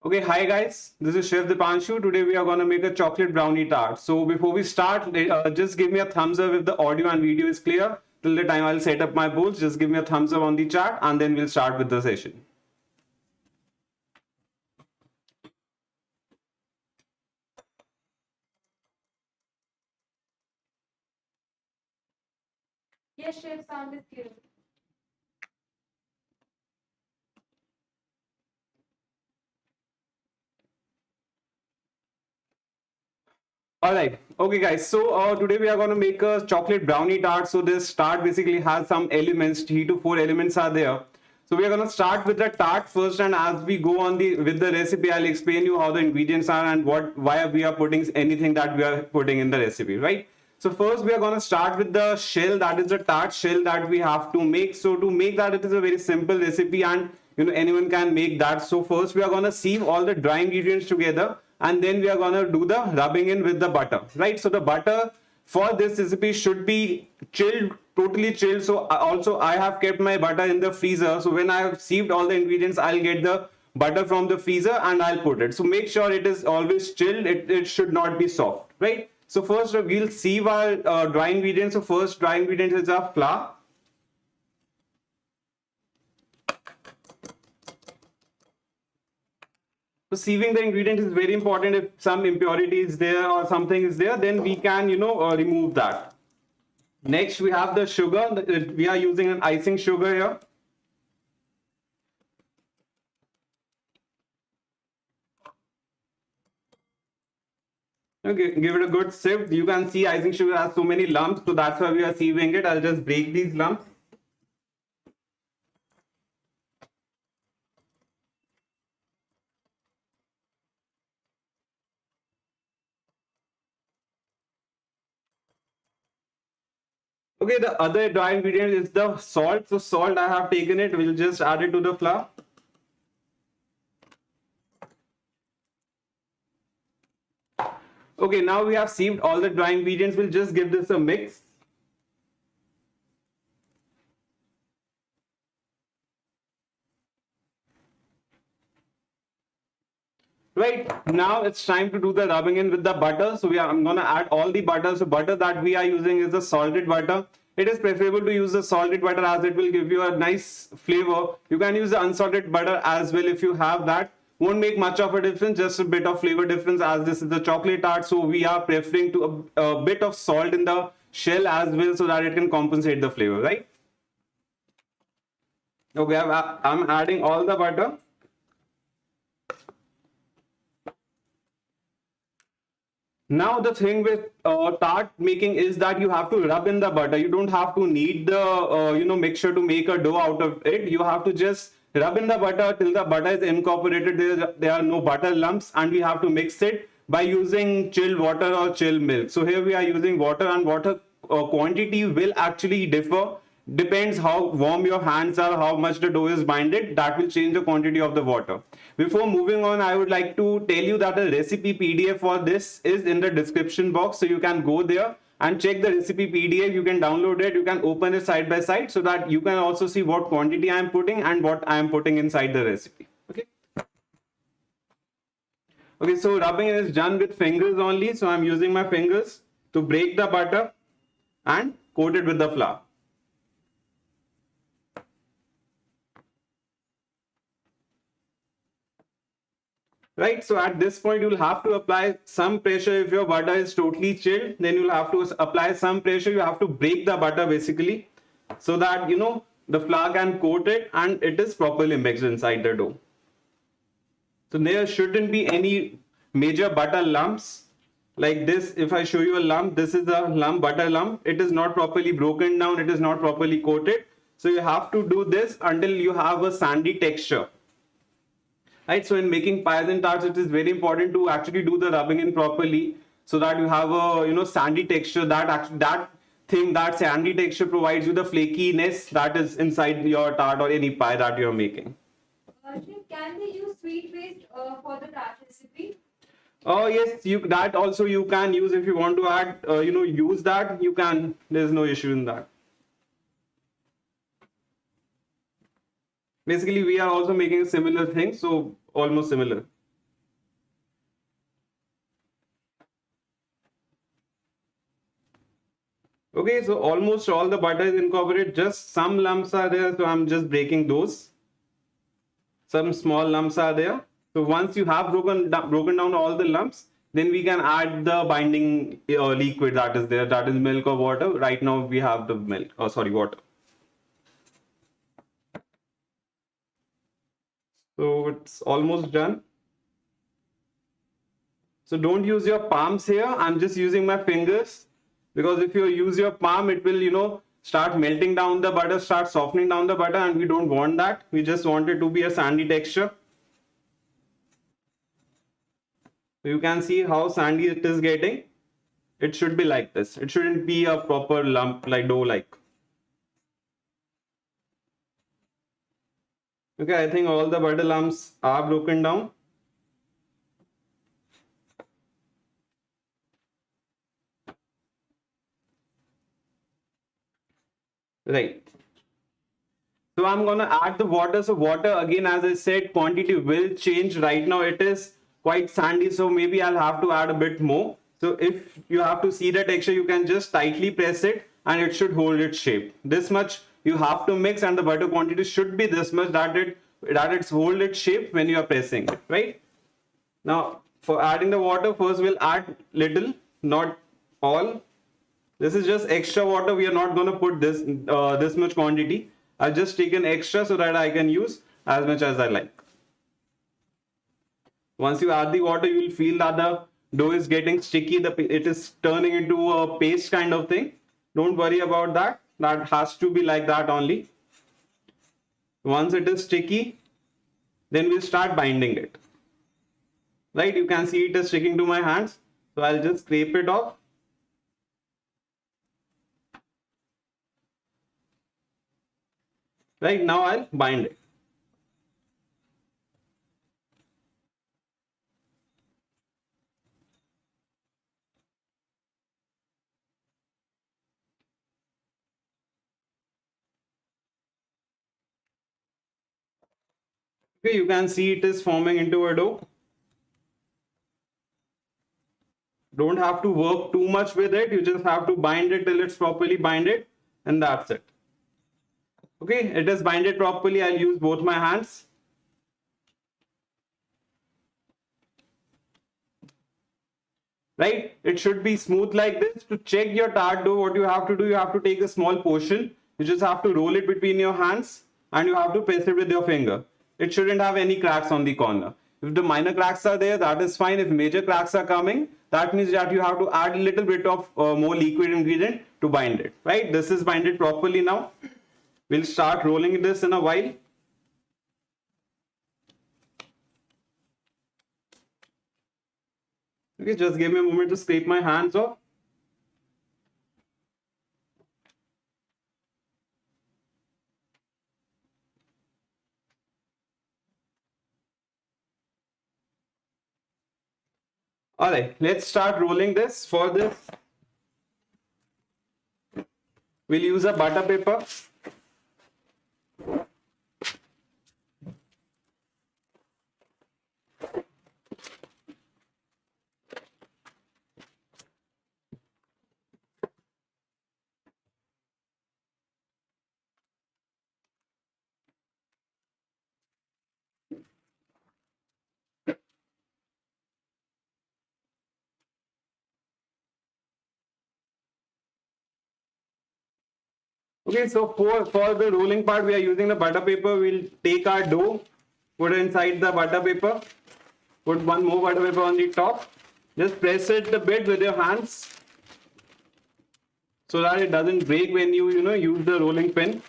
Okay, hi guys, this is Chef Deepanshu. Today we are going to make a chocolate brownie tart. So before we start, just give me a thumbs up if the audio and video is clear. Till the time I'll set up my bowls, just give me a thumbs up on the chat and then we'll start with the session. Yes, Chef, sound is clear. All right, okay guys, so today we are going to make a chocolate brownie tart. So this tart basically has some elements, 3 to 4 elements are there. So we are going to start with the tart first, and as we go on with the recipe, I'll explain you how the ingredients are and why we are putting anything that we are putting in the recipe, right? So first we are going to start with the shell, that is the tart shell that we have to make. So to make that, it is a very simple recipe and anyone can make that. So first we are going to sieve all the dry ingredients together and then we are going to do the rubbing in with the butter, right? So the butter for this recipe should be chilled, totally chilled. So also I have kept my butter in the freezer. So when I have sieved all the ingredients, I'll get the butter from the freezer and I'll put it. So make sure it is always chilled. It should not be soft, right? So first we'll sieve our dry ingredients. So first dry ingredients is our flour. So sieving the ingredient is very important. If some impurity is there or something is there, then we can remove that. Next we have the sugar. We are using an icing sugar here. Okay, give it a good sieve. You can see icing sugar has so many lumps, so that's why we are sieving it. I'll just break these lumps. Okay, the other dry ingredient is the salt. So salt, I have taken it. We'll just add it to the flour. Okay, now we have sieved all the dry ingredients. We'll just give this a mix. Right, now it's time to do the rubbing in with the butter. So I'm going to add all the butter. So butter that we are using is the salted butter. It is preferable to use the salted butter as it will give you a nice flavor. You can use the unsalted butter as well if you have that. Won't make much of a difference, just a bit of flavor difference, as this is the chocolate tart. So we are preferring to a bit of salt in the shell as well so that it can compensate the flavor, right? Okay, I'm adding all the butter. Now the thing with tart making is that you have to rub in the butter. You don't have to knead the mixture to make a dough out of it. You have to just rub in the butter till the butter is incorporated. There are no butter lumps, and we have to mix it by using chilled water or chilled milk. So here we are using water, and water quantity will actually differ. Depends how warm your hands are, how much the dough is binded. That will change the quantity of the water. Before moving on, I would like to tell you that a recipe PDF for this is in the description box. So you can go there and check the recipe PDF. You can download it. You can open it side by side so that you can also see what quantity I am putting and what I am putting inside the recipe. Okay. Okay, so rubbing is done with fingers only. So I'm using my fingers to break the butter and coat it with the flour. Right, so at this point you'll have to apply some pressure. If your butter is totally chilled, then you'll have to apply some pressure. You have to break the butter basically so that the flour can coat it and it is properly mixed inside the dough. So there shouldn't be any major butter lumps like this. If I show you a lump, this is a lump, butter lump. It is not properly broken down, it is not properly coated. So you have to do this until you have a sandy texture. Right, so in making pies and tarts, it is very important to actually do the rubbing in properly so that you have a sandy texture. That sandy texture provides you the flakiness that is inside your tart or any pie that you're making. Chef, can they use sweet paste for the tart recipe? Oh yes, that also you can use if you want to add. Use that you can. There's no issue in that. Basically, we are also making a similar thing, so almost similar. Okay, so almost all the butter is incorporated. Just some lumps are there, so I'm just breaking those. Some small lumps are there. So once you have broken down all the lumps, then we can add the binding liquid that is there, that is milk or water. Right now we have the milk, water. So it's almost done. So don't use your palms here. I'm just using my fingers, because if you use your palm, it will, start melting down the butter, start softening down the butter, and we don't want that. We just want it to be a sandy texture. So you can see how sandy it is getting. It should be like this. It shouldn't be a proper lump like dough-like. Okay, I think all the butter lumps are broken down. Right. So I'm gonna add the water. So water, again, as I said, quantity will change. Right now it is quite sandy, so maybe I'll have to add a bit more. So if you have to see the texture, you can just tightly press it and it should hold its shape. This much you have to mix, and the butter quantity should be this much, that it's hold its shape when you are pressing it, right? Now for adding the water, first we'll add little, not all. This is just extra water. We are not going to put this much quantity. I've just taken extra so that I can use as much as I like. Once you add the water, you will feel that the dough is getting sticky. It is turning into a paste kind of thing. Don't worry about that. That has to be like that only. Once it is sticky, then we'll start binding it. Right? You can see it is sticking to my hands. So I'll just scrape it off. Right, now I'll bind it. Okay, you can see it is forming into a dough. Don't have to work too much with it. You just have to bind it till it's properly binded, and that's it. Okay, it is binded properly. I'll use both my hands. Right? It should be smooth like this. To check your tart dough, what you have to do, you have to take a small portion. You just have to roll it between your hands and you have to press it with your finger. It shouldn't have any cracks on the corner. If the minor cracks are there, that is fine. If major cracks are coming, that means that you have to add a little bit of more liquid ingredient to bind it. Right? This is binded properly now. We'll start rolling this in a while. Okay, just give me a moment to scrape my hands off. All right, let's start rolling this. For this, we'll use a butter paper. Okay, so for the rolling part, we are using the butter paper. We'll take our dough, put it inside the butter paper, put one more butter paper on the top. Just press it a bit with your hands so that it doesn't break when you use the rolling pin.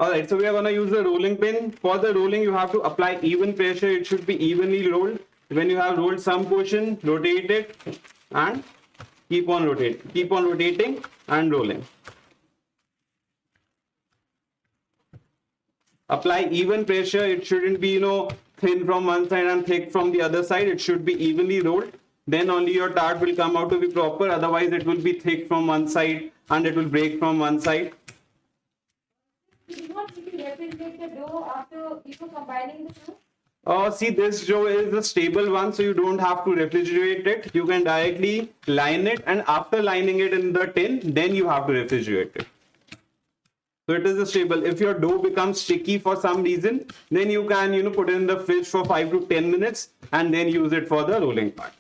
Alright, so we are going to use the rolling pin. For the rolling, you have to apply even pressure. It should be evenly rolled. When you have rolled some portion, rotate it and keep on rotating. Keep on rotating and rolling. Apply even pressure. It shouldn't be, thin from one side and thick from the other side. It should be evenly rolled. Then only your tart will come out to be proper. Otherwise, it will be thick from one side and it will break from one side. refrigerate the dough after combining the two? See, this dough is a stable one, so you don't have to refrigerate it. You can directly line it, and after lining it in the tin, then you have to refrigerate it. So it is a stable. If your dough becomes sticky for some reason, then you can put it in the fridge for 5 to 10 minutes and then use it for the rolling part.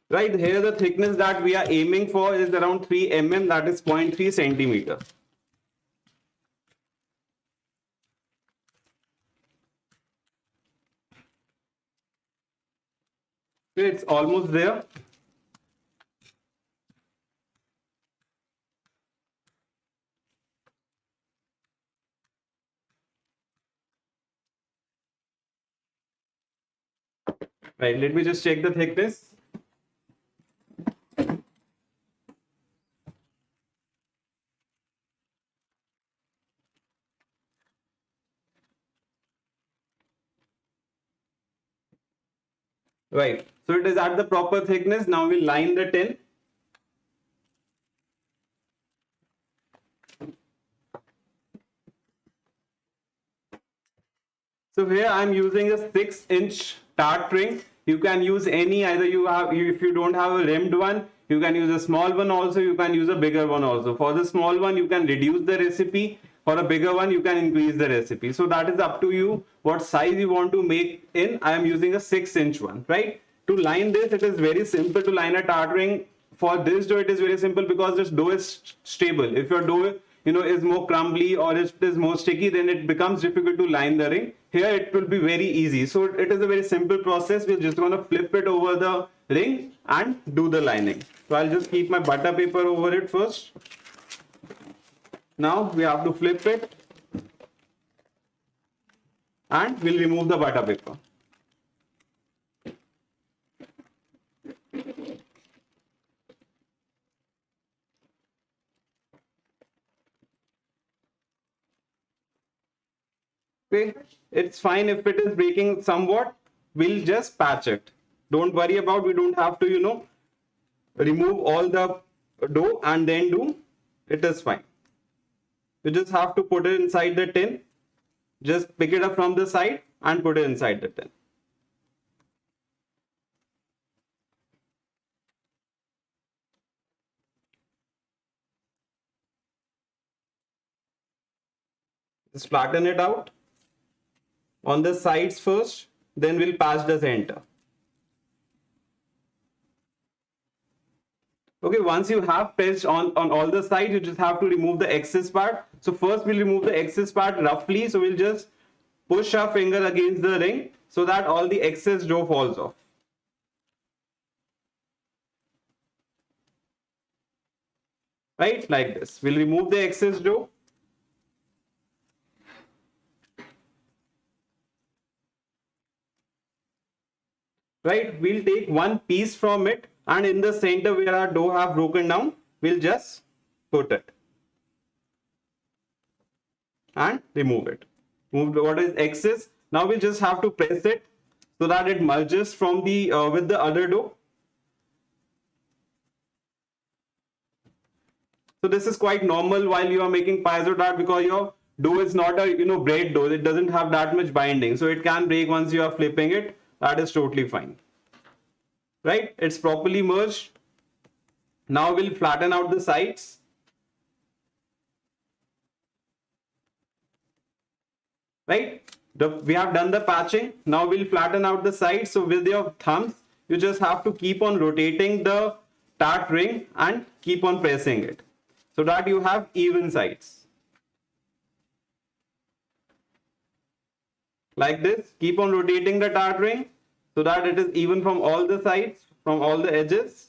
Right here, the thickness that we are aiming for is around 3 mm, that is 0.3 centimeter. It's almost there. Right, let me just check the thickness. Right, so it is at the proper thickness. Now we line the tin. So here I am using a 6-inch tart ring. You can use any, either if you don't have a rimmed one, you can use a small one also, you can use a bigger one also. For the small one, you can reduce the recipe. For a bigger one, you can increase the recipe. So that is up to you what size you want to make in. I am using a 6-inch one, right? To line this, it is very simple to line a tart ring. For this dough, it is very simple because this dough is stable. If your dough is more crumbly or it is more sticky, then it becomes difficult to line the ring. Here it will be very easy. So it is a very simple process. We're just going to flip it over the ring and do the lining. So I'll just keep my butter paper over it first. Now we have to flip it and we'll remove the butter paper. Okay, it's fine if it is breaking somewhat, we'll just patch it. Don't worry about, we don't have to, remove all the dough and then do, it is fine. You just have to put it inside the tin. Just pick it up from the side and put it inside the tin. Just flatten it out on the sides first, then we'll patch the center. Okay, once you have patched on all the sides, you just have to remove the excess part. So first we'll remove the excess part roughly. So we'll just push our finger against the ring so that all the excess dough falls off. Right, like this. We'll remove the excess dough. Right, we'll take one piece from it and in the center where our dough have broken down, we'll just put it and remove it. Remove what is excess. Now we'll just have to press it so that it merges from the with the other dough. So this is quite normal while you are making piezo tart because your dough is not a bread dough. It doesn't have that much binding, so it can break once you are flipping it. That is totally fine. Right? It's properly merged. Now we'll flatten out the sides. Right? We have done the patching. Now we'll flatten out the sides. So with your thumbs, you just have to keep on rotating the tart ring and keep on pressing it so that you have even sides. Like this, keep on rotating the tart ring so that it is even from all the sides, from all the edges.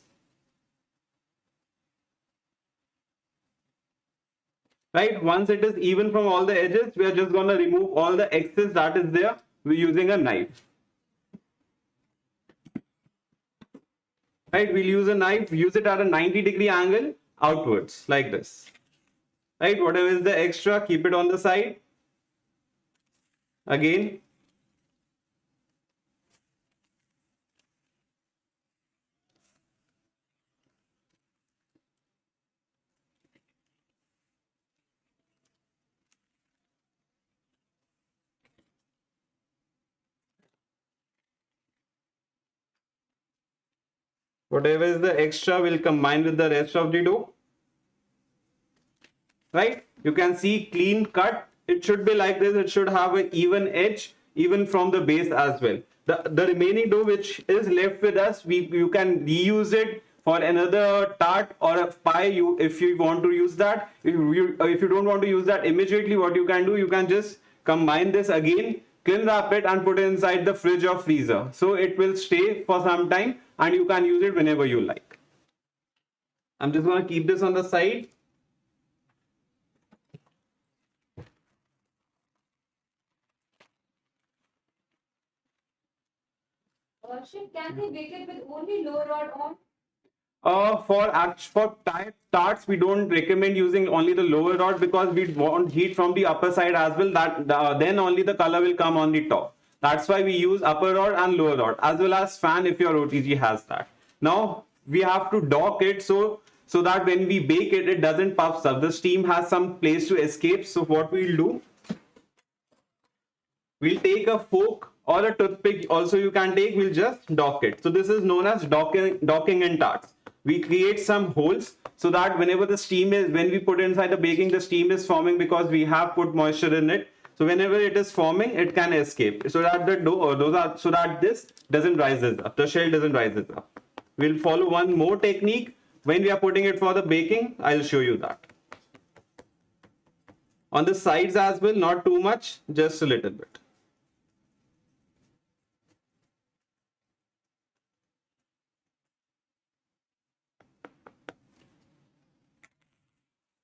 Right, once it is even from all the edges, we are just going to remove all the excess that is there. We're using a knife. Right, we'll use a knife, use it at a 90-degree angle outwards, like this. Right, whatever is the extra, keep it on the side. Again. Whatever is the extra will combine with the rest of the dough. Right? You can see clean cut. It should be like this. It should have an even edge, even from the base as well. The remaining dough which is left with us, you can reuse it for another tart or a pie. If you want to use that. If you don't want to use that immediately, what you can do, you can just combine this again, clean wrap it, and put it inside the fridge or freezer. So it will stay for some time, and you can use it whenever you like. I'm just gonna keep this on the side. Can they bake it with only low rod on? For tarts, we don't recommend using only the lower rod because we want heat from the upper side as well. Then only the color will come on the top. That's why we use upper rod and lower rod, as well as fan if your OTG has that. Now we have to dock it so that when we bake it, it doesn't puffs up. The steam has some place to escape. So what we'll do, we'll take a fork or a toothpick. Also, you can take. We'll just dock it. So this is known as docking in tarts. We create some holes so that whenever the steam is, when we put it inside the baking, the steam is forming because we have put moisture in it. So whenever it is forming, it can escape. So that the dough, so that this doesn't rises up. The shell doesn't rises up. We'll follow one more technique when we are putting it for the baking. I'll show you that. On the sides as well, not too much, just a little bit.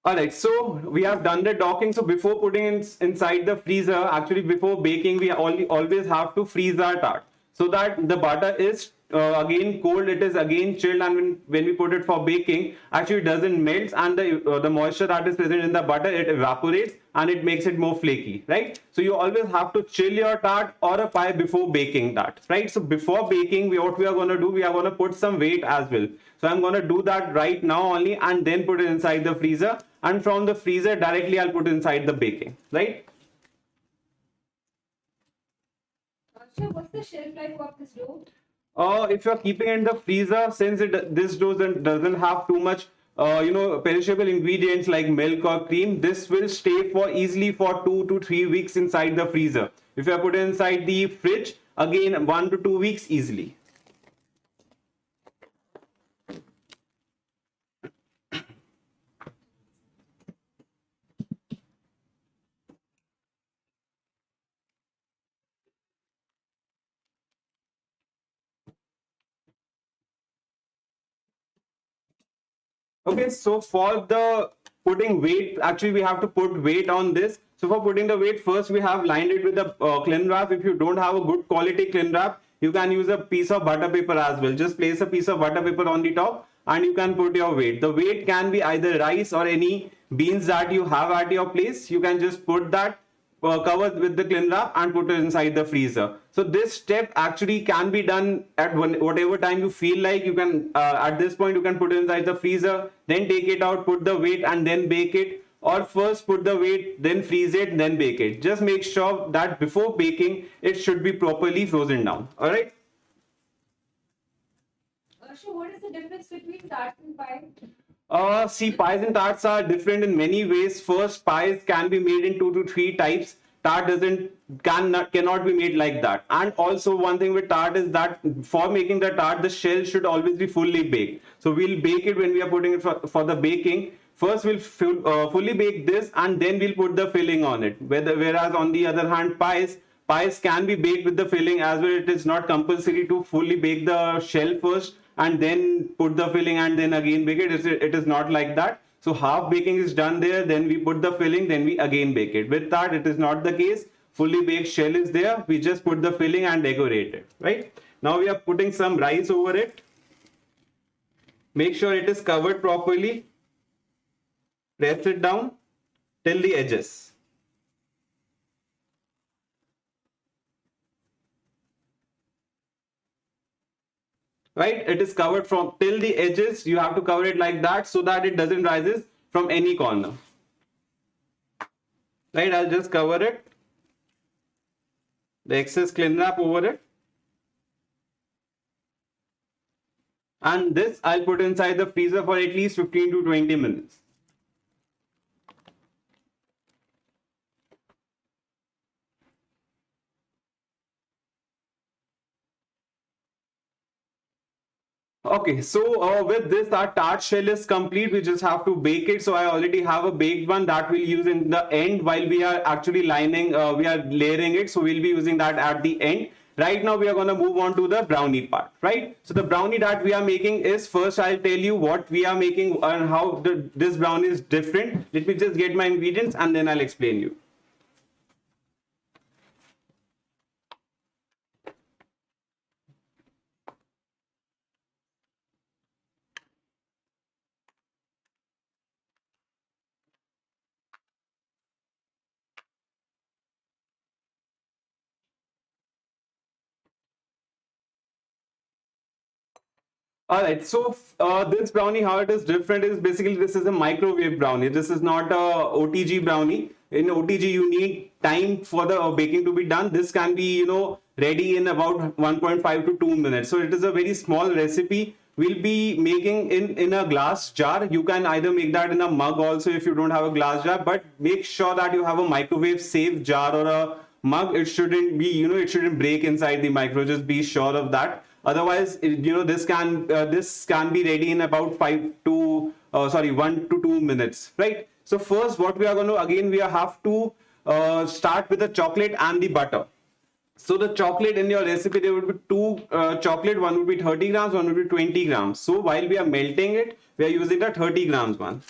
Alright, so we have done the docking. So before putting it inside the freezer, actually before baking, we always have to freeze our tart so that the butter is again cold, it is again chilled, and when we put it for baking, actually it doesn't melt, and the moisture that is present in the butter, it evaporates and it makes it more flaky, right? So you always have to chill your tart or a pie before baking that, right? So before baking, what we are going to do, we are going to put some weight as well. So I'm going to do that right now only, and then put it inside the freezer, and from the freezer directly I'll put it inside the baking, right? What's the shelf life of this dough? If you're keeping it in the freezer, since this doesn't have too much perishable ingredients like milk or cream, this will stay for easily for 2 to 3 weeks inside the freezer. If you put it inside the fridge, again 1 to 2 weeks easily. Okay, so for the putting weight, actually we have to put weight on this. So for putting the weight, first we have lined it with a cling wrap. If you don't have a good quality cling wrap, you can use a piece of butter paper as well. Just place a piece of butter paper on the top and you can put your weight. The weight can be either rice or any beans that you have at your place. You can just put that covered with the cling wrap and put it inside the freezer. So this step actually can be done at whatever time you feel like. You can at this point you can put it inside the freezer, then take it out, put the weight, and then bake it, or first put the weight, then freeze it, then bake it. Just make sure that before baking it should be properly frozen down. All right. So what is the difference between tart and pie? See, pies and tarts are different in many ways. First, pies can be made in 2 to 3 types. Tart cannot be made like that. And also one thing with tart is that for making the tart, the shell should always be fully baked. So we'll bake it when we are putting it for the baking. First, we'll fully bake this, and then we'll put the filling on it. Whereas on the other hand, pies can be baked with the filling as well. It is not compulsory to fully bake the shell first and then put the filling and then again bake it. It is not like that. So half baking is done there, then we put the filling, then we again bake it. With that, it is not the case. Fully baked shell is there. We just put the filling and decorate it, right? Now we are putting some rice over it. Make sure it is covered properly. Press it down till the edges. Right, it is covered from till the edges. You have to cover it like that so that it doesn't rises from any corner. Right, I'll just cover it, the excess cling wrap over it. And this I'll put inside the freezer for at least 15 to 20 minutes. Okay, so with this, our tart shell is complete. We just have to bake it. So I already have a baked one that we'll use in the end while we are actually we are layering it. So we'll be using that at the end. Right now, we are going to move on to the brownie part, right? So the brownie that we are making is, first I'll tell you what we are making and how this brownie is different. Let me just get my ingredients and then I'll explain you. All right, so this brownie, how it is different is basically this is a microwave brownie. This is not a OTG brownie. In OTG, you need time for the baking to be done. This can be, ready in about 1.5 to 2 minutes. So it is a very small recipe. We'll be making in a glass jar. You can either make that in a mug also if you don't have a glass jar, but make sure that you have a microwave safe jar or a mug. It shouldn't be, it shouldn't break inside the micro. Just be sure of that. Otherwise, this can be ready in about 1 to 2 minutes, right? So first, what we are going to, again, we have to start with the chocolate and the butter. So the chocolate in your recipe, there would be two chocolate, one would be 30 grams, one would be 20 grams. So while we are melting it, we are using the 30 grams one.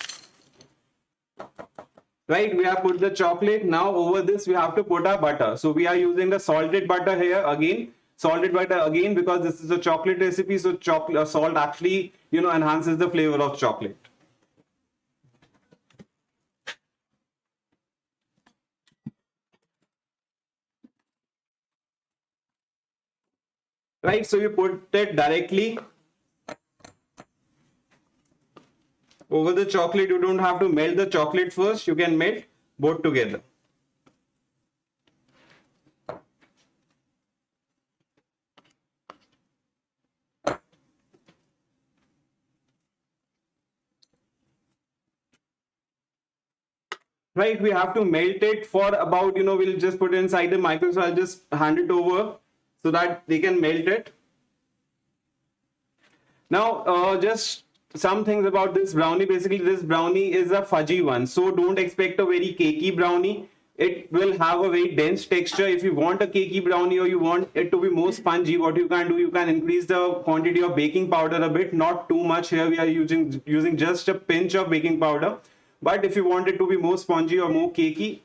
Right, we have put the chocolate. Now over this, we have to put our butter. So we are using the salted butter here again. Salted butter again because this is a chocolate recipe. So salt actually, enhances the flavor of chocolate. Right, so you put it directly over the chocolate. You don't have to melt the chocolate first. You can melt both together. Right, we have to melt it for about, we'll just put it inside the microwave. So I'll just hand it over so that they can melt it. Now, just some things about this brownie. Basically, this brownie is a fudgy one. So don't expect a very cakey brownie. It will have a very dense texture. If you want a cakey brownie or you want it to be more spongy, what you can do, you can increase the quantity of baking powder a bit, not too much. Here we are using just a pinch of baking powder. But if you want it to be more spongy or more cakey,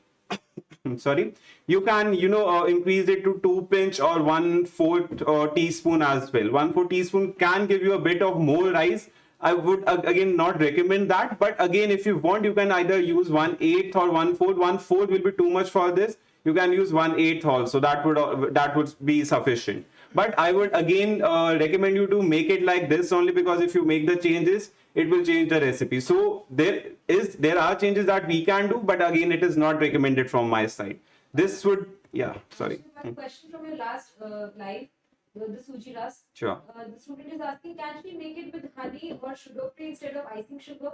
sorry, you can, increase it to 2 pinch or 1/4 teaspoon as well. 1/4 teaspoon can give you a bit of more rice. I would again not recommend that, but again, if you want, you can either use 1/8 or 1/4. 1/4 will be too much for this. You can use 1/8 also. That would be sufficient. But I would again recommend you to make it like this only because if you make the changes, it will change the recipe. So there are changes that we can do, but again, it is not recommended from my side. This would, yeah, sorry. One question from your last live, the suji rusk. Sure. The student is asking, can she make it with honey or sugar free instead of icing sugar?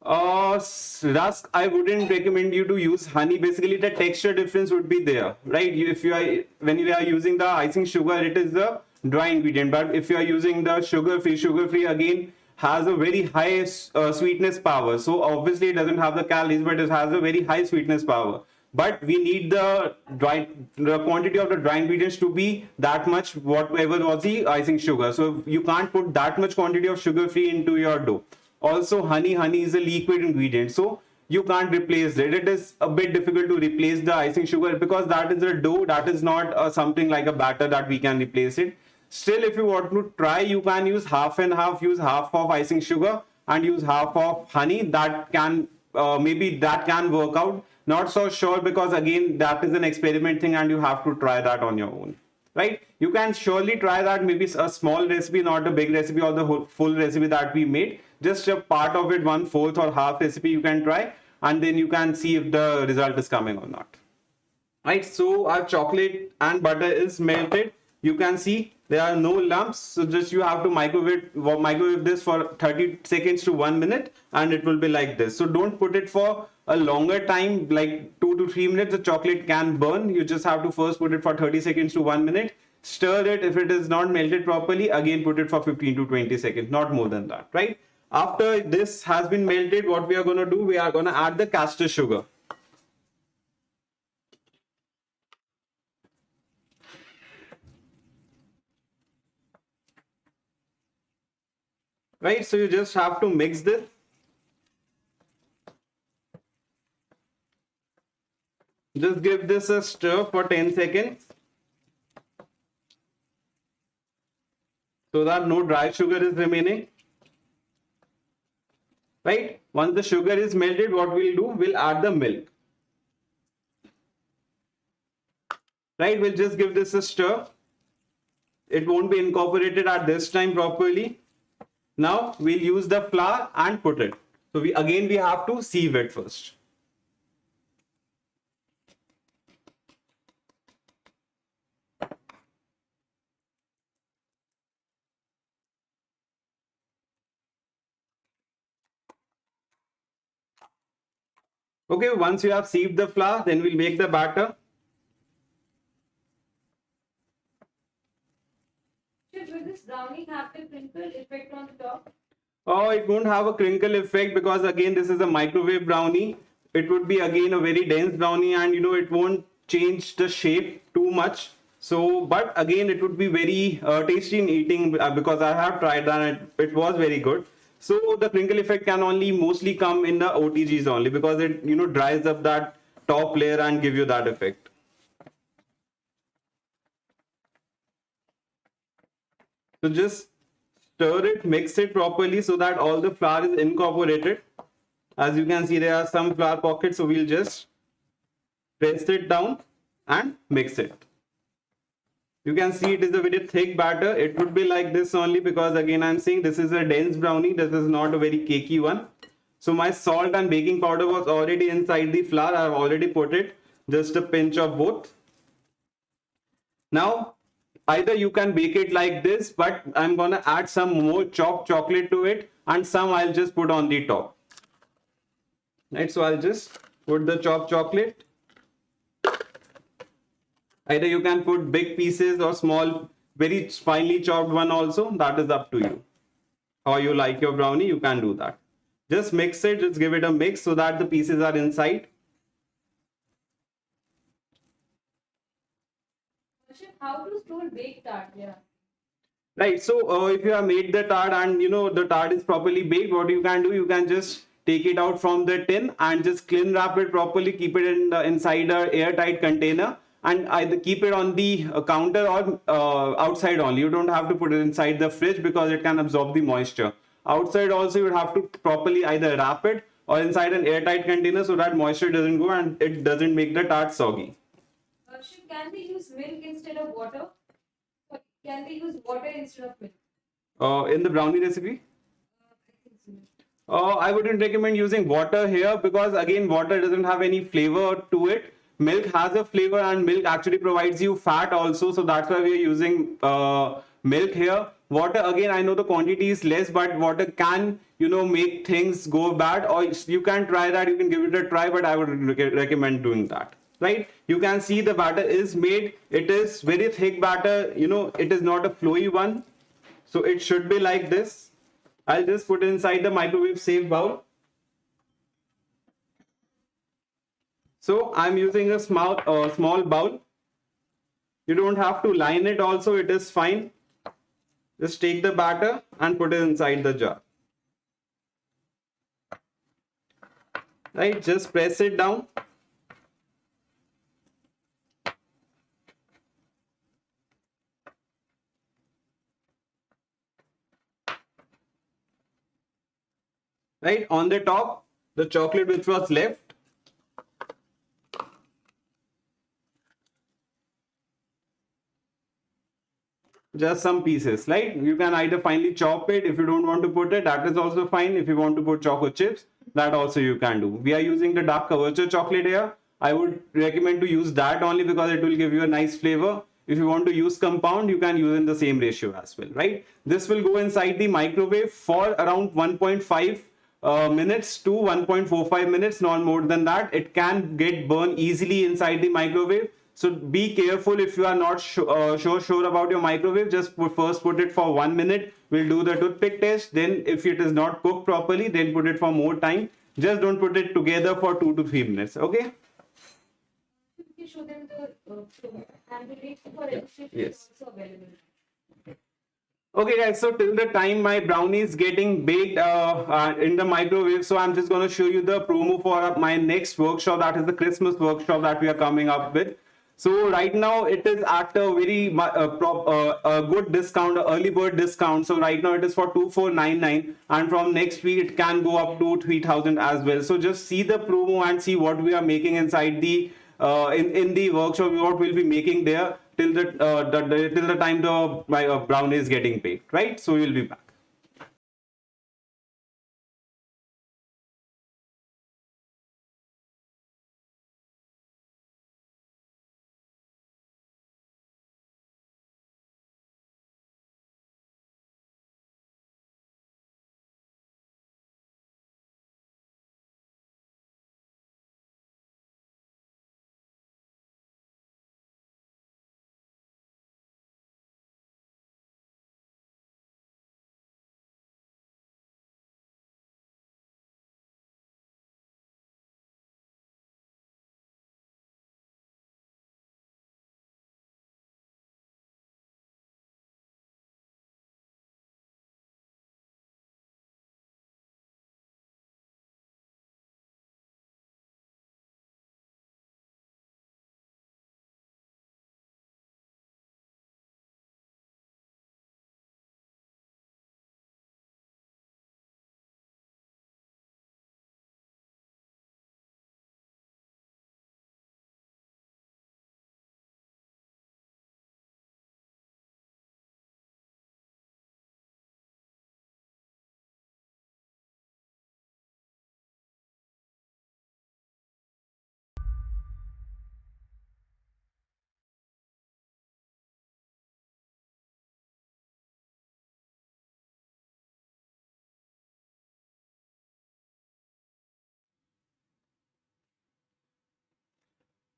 Rusk, I wouldn't recommend you to use honey. Basically, the texture difference would be there, right? When you are using the icing sugar, it is the dry ingredient. But if you are using the sugar free again has a very high sweetness power. So obviously, it doesn't have the calories, but it has a very high sweetness power. But we need the quantity of the dry ingredients to be that much, whatever was the icing sugar. So you can't put that much quantity of sugar free into your dough. Also, honey is a liquid ingredient, so you can't replace it. It is a bit difficult to replace the icing sugar because that is a dough. That is not something like a batter that we can replace it. Still, if you want to try, you can use half and half. Use half of icing sugar and use half of honey. That can maybe that can work out. Not so sure because again, that is an experiment thing, and you have to try that on your own. Right? You can surely try that. Maybe a small recipe, not a big recipe or the whole full recipe that we made. Just a part of it, 1/4 or half recipe you can try, and then you can see if the result is coming or not. Right, so our chocolate and butter is melted. You can see There are no lumps, so just you have to microwave this for 30 seconds to 1 minute, and it will be like this. So don't put it for a longer time, like 2 to 3 minutes. The chocolate can burn. You just have to first put it for 30 seconds to 1 minute. Stir it. If it is not melted properly, again put it for 15 to 20 seconds, not more than that, right? After this has been melted, what we are going to do, we are going to add the caster sugar. Right, so you just have to mix this. Just give this a stir for 10 seconds so that no dry sugar is remaining. Right, once the sugar is melted, what we'll do, we'll add the milk. Right, we'll just give this a stir. It won't be incorporated at this time properly. Now we'll use the flour and put it. So we have to sieve it first. Okay, once you have sieved the flour, then we'll make the batter. Will this brownie have the crinkle effect on the top? Oh, it won't have a crinkle effect because again this is a microwave brownie. It would be again a very dense brownie, and it won't change the shape too much. So, but again it would be very tasty in eating because I have tried that and it was very good. So the crinkle effect can only mostly come in the OTGs only because it dries up that top layer and give you that effect. So just stir it, mix it properly so that all the flour is incorporated. As you can see, there are some flour pockets, so we'll just press it down and mix it. You can see it is a very thick batter. It would be like this only because again I'm saying this is a dense brownie. This is not a very cakey one. So my salt and baking powder was already inside the flour. I have already put it, just a pinch of both. Now either you can bake it like this, but I'm gonna add some more chopped chocolate to it, and some I'll just put on the top. Right, so I'll just put the chopped chocolate. Either you can put big pieces or small, very finely chopped one also. That is up to you. How you like your brownie, you can do that. Just mix it, just give it a mix so that the pieces are inside. How to store baked tart? Yeah. Right, so if you have made the tart and the tart is properly baked, what you can do, you can just take it out from the tin and just cling wrap it properly, keep it inside a airtight container, and either keep it on the counter or outside only. You don't have to put it inside the fridge because it can absorb the moisture. Outside also you have to properly either wrap it or inside an airtight container so that moisture doesn't go and it doesn't make the tart soggy. Can they use milk instead of water? Or can they use water instead of milk? In the brownie recipe? I think so. I wouldn't recommend using water here because again water doesn't have any flavor to it. Milk has a flavor and milk actually provides you fat also, so that's why we are using milk here. Water, again, I know the quantity is less, but water can make things go bad, or you can try that, you can give it a try, but I would recommend doing that. Right, you can see the batter is made. It is very thick batter, it is not a flowy one, so it should be like this. I'll just put it inside the microwave safe bowl. So I'm using a small bowl. You don't have to line it also, it is fine. Just take the batter and put it inside the jar. Right, just press it down. Right, on the top, the chocolate which was left. Just some pieces, right? You can either finely chop it. If you don't want to put it, that is also fine. If you want to put chocolate chips, that also you can do. We are using the dark couverture chocolate here. I would recommend to use that only because it will give you a nice flavor. If you want to use compound, you can use in the same ratio as well, right? This will go inside the microwave for around 1.5 minutes to 1.45 minutes, not more than that. It can get burned easily inside the microwave. So be careful if you are not sure about your microwave. Just first put it for 1 minute. We'll do the toothpick test. Then if it is not cooked properly, then put it for more time. Just don't put it together for 2 to 3 minutes. Okay? You show them the and the link for registration Yes. is also available. Okay guys, so till the time my brownie is getting baked in the microwave, so I'm just going to show you the promo for my next workshop, that is the Christmas workshop that we are coming up with. So right now it is at a very good discount, early bird discount. So right now it is for 2499, and from next week it can go up to 3000 as well. So just see the promo and see what we are making inside the in the workshop, what we'll be making there till the time my brownie is getting baked, right? So we'll be back.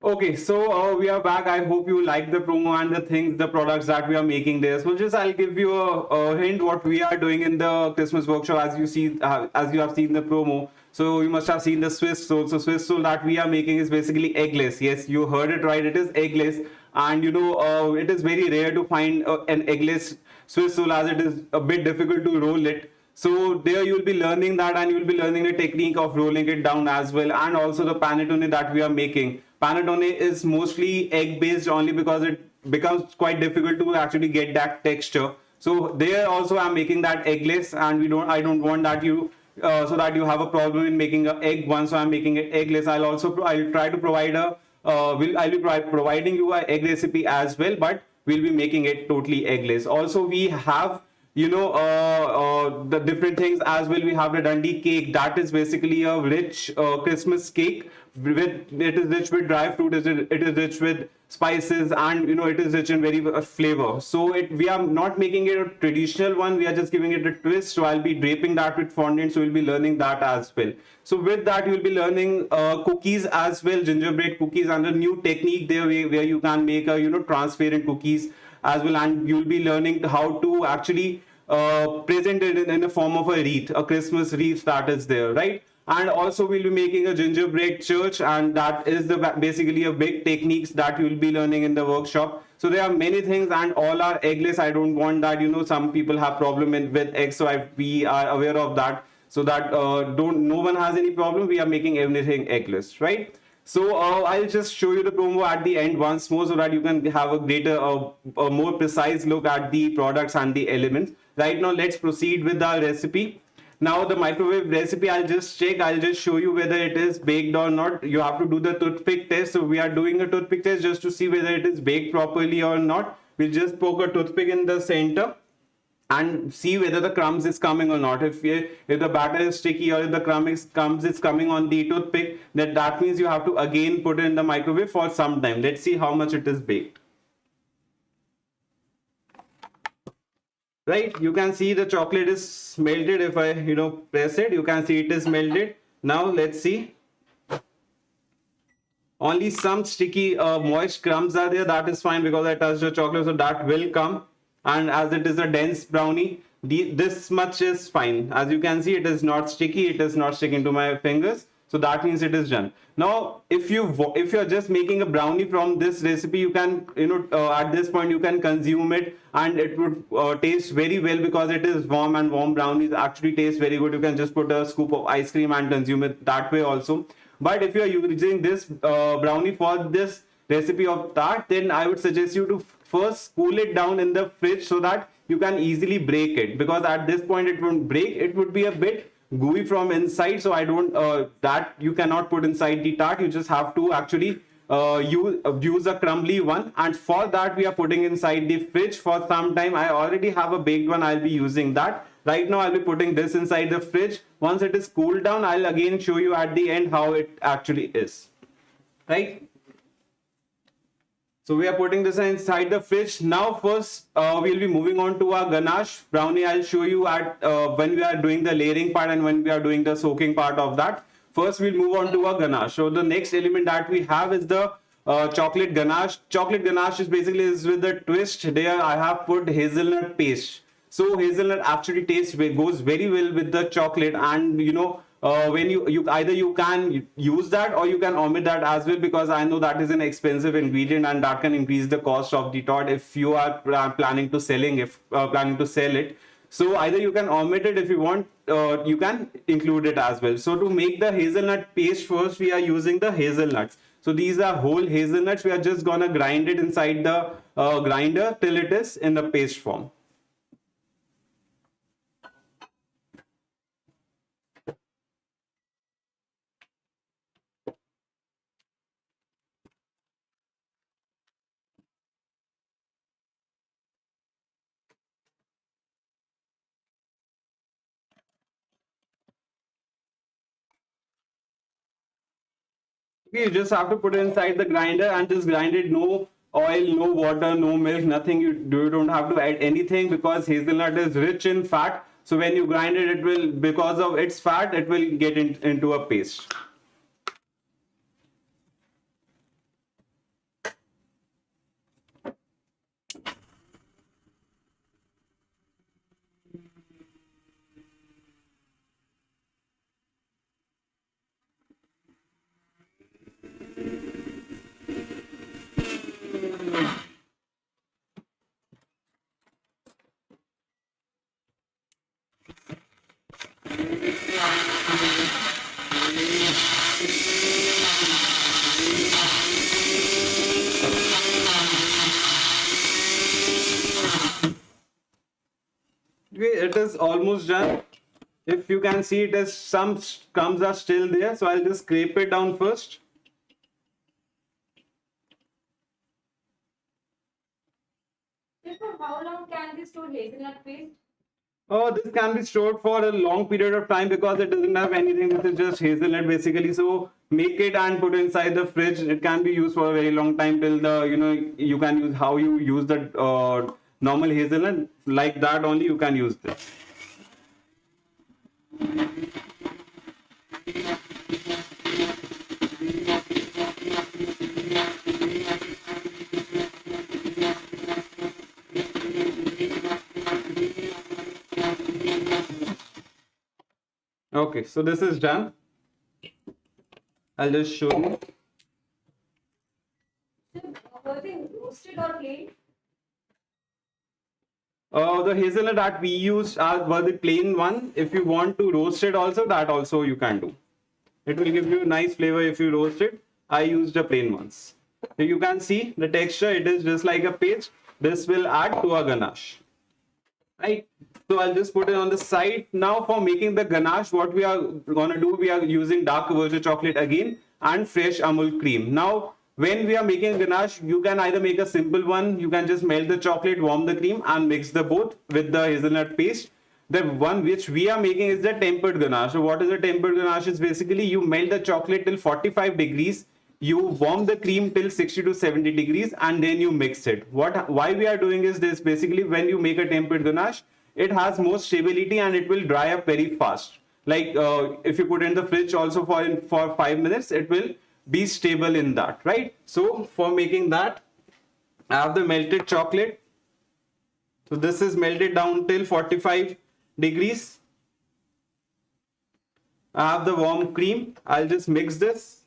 Okay, so we are back. I hope you like the promo and the things, the products that we are making there. So just I'll give you a hint what we are doing in the Christmas workshop. As you see, as you have seen the promo, so you must have seen the Swiss roll. So Swiss roll that we are making is basically eggless. Yes, you heard it right. It is eggless, and you know it is very rare to find an eggless Swiss roll, as it is a bit difficult to roll it. So there you'll be learning that, and you'll be learning the technique of rolling it down as well, and also the panettone that we are making. Panettone is mostly egg based only because it becomes quite difficult to actually get that texture. So there also I'm making that eggless, and I don't want that you so that you have a problem in making an egg one. So I'm making it eggless. I'll try to provide I'll be providing you an egg recipe as well, but we'll be making it totally eggless. Also we have the different things as well. We have the Dundee cake, that is basically a rich Christmas cake. It is rich with dry fruit, it is rich with spices, and it is rich in very flavor. So we are not making it a traditional one, we are just giving it a twist. So I'll be draping that with fondant, so we'll be learning that as well. So with that you'll be learning cookies as well, gingerbread cookies, and a new technique there where you can make a transparent cookies as well, and you'll be learning how to actually present it in the form of a wreath, a Christmas wreath that is there, right? And also we'll be making a gingerbread church, and that is basically a big techniques that you'll be learning in the workshop. So there are many things, and all are eggless. I don't want that some people have problem with eggs, so we are aware of that, so that no one has any problem. We are making everything eggless, right? So I'll just show you the promo at the end once more, so that you can have a greater, a more precise look at the products and the elements. Right now, let's proceed with the recipe. Now the microwave recipe, I'll just show you whether it is baked or not. You have to do the toothpick test. So we are doing a toothpick test just to see whether it is baked properly or not. We'll just poke a toothpick in the center and see whether the crumbs is coming or not. If the batter is sticky, or if the crumbs is coming on the toothpick, that means you have to again put it in the microwave for some time. Let's see how much it is baked. right? You can see the chocolate is melted. If I press it, you can see it is melted. Now let's see. Only some sticky moist crumbs are there. That is fine because I touched the chocolate, so that will come. And as it is a dense brownie, this much is fine. As you can see, it is not sticky. It is not sticking to my fingers. So that means it is done. Now, if you're just making a brownie from this recipe, you can at this point you can consume it, and it would taste very well because it is warm, and warm brownies actually taste very good. You can just put a scoop of ice cream and consume it that way also. But if you are using this brownie for this recipe of tart, then I would suggest you to first cool it down in the fridge so that you can easily break it, because at this point it won't break. It would be a bit gooey from inside, so I don't that you cannot put inside the tart. You just have to actually use a crumbly one, and for that we are putting inside the fridge for some time. I already have a baked one. I'll be using that. Right now I'll be putting this inside the fridge. Once it is cooled down, I'll again show you at the end how it actually is, right? So we are putting this inside the fridge. Now first we'll be moving on to our ganache brownie. I'll show you at when we are doing the layering part and when we are doing the soaking part of that. First we'll move on to our ganache. So the next element that we have is the chocolate ganache. Chocolate ganache is basically with the twist. There I have put hazelnut paste. So hazelnut actually goes very well with the chocolate, and when you either you can use that or you can omit that as well, because I know that is an expensive ingredient and that can increase the cost of the tart if you are planning to sell it. So either you can omit it. If you want, you can include it as well. So to make the hazelnut paste, first we are using the hazelnuts. So these are whole hazelnuts. We are just gonna grind it inside the grinder till it is in the paste form. Okay, you just have to put it inside the grinder and just grind it. No oil, no water, no milk, nothing. You don't have to add anything because hazelnut is rich in fat. So when you grind it, it will, because of its fat, it will get into a paste. Okay, it is almost done. If you can see, it is some crumbs are still there, so I'll just scrape it down first. For how long can this store hazelnut paste? Oh, this can be stored for a long period of time because it doesn't have anything. This is just hazelnut basically. So make it and put it inside the fridge. It can be used for a very long time till the you can use how you use the normal hazelnut, like that only you can use this. Okay, so this is done. I'll just show you. So, were they roasted or plain? The hazelnut that we used were the plain one. If you want to roast it also, that also you can do. It will give you a nice flavor if you roast it. I used the plain ones. So you can see the texture, it is just like a paste. This will add to a ganache. Right? So I'll just put it on the side. Now for making the ganache, what we are going to do, we are using dark virgin chocolate again and fresh Amul cream. Now when we are making ganache, you can either make a simple one. You can just melt the chocolate, warm the cream and mix the both with the hazelnut paste. The one which we are making is the tempered ganache. So what is a tempered ganache? Is basically you melt the chocolate till 45 degrees. You warm the cream till 60 to 70 degrees and then you mix it. Why we are doing is this: basically when you make a tempered ganache, it has more stability and it will dry up very fast. Like if you put in the fridge also for 5 minutes, it will be stable in that, right? So for making that, I have the melted chocolate. So this is melted down till 45 degrees. I have the warm cream. I'll just mix this.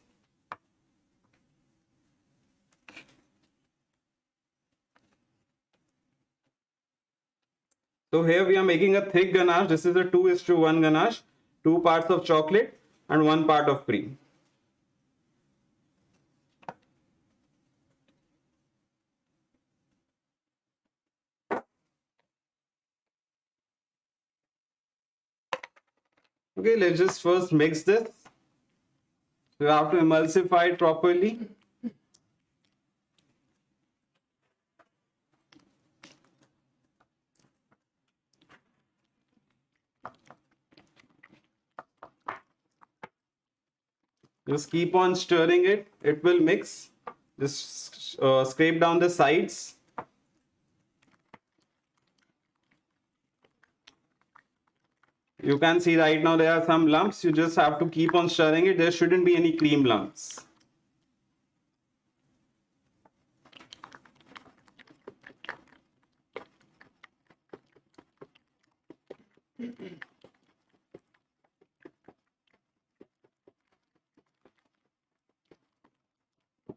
So here we are making a thick ganache. This is a 2:1 ganache. 2 parts of chocolate and 1 part of cream. Okay, let's just first mix this. You have to emulsify it properly. Just keep on stirring it. It will mix. Just scrape down the sides. You can see right now there are some lumps. You just have to keep on stirring it. There shouldn't be any cream lumps.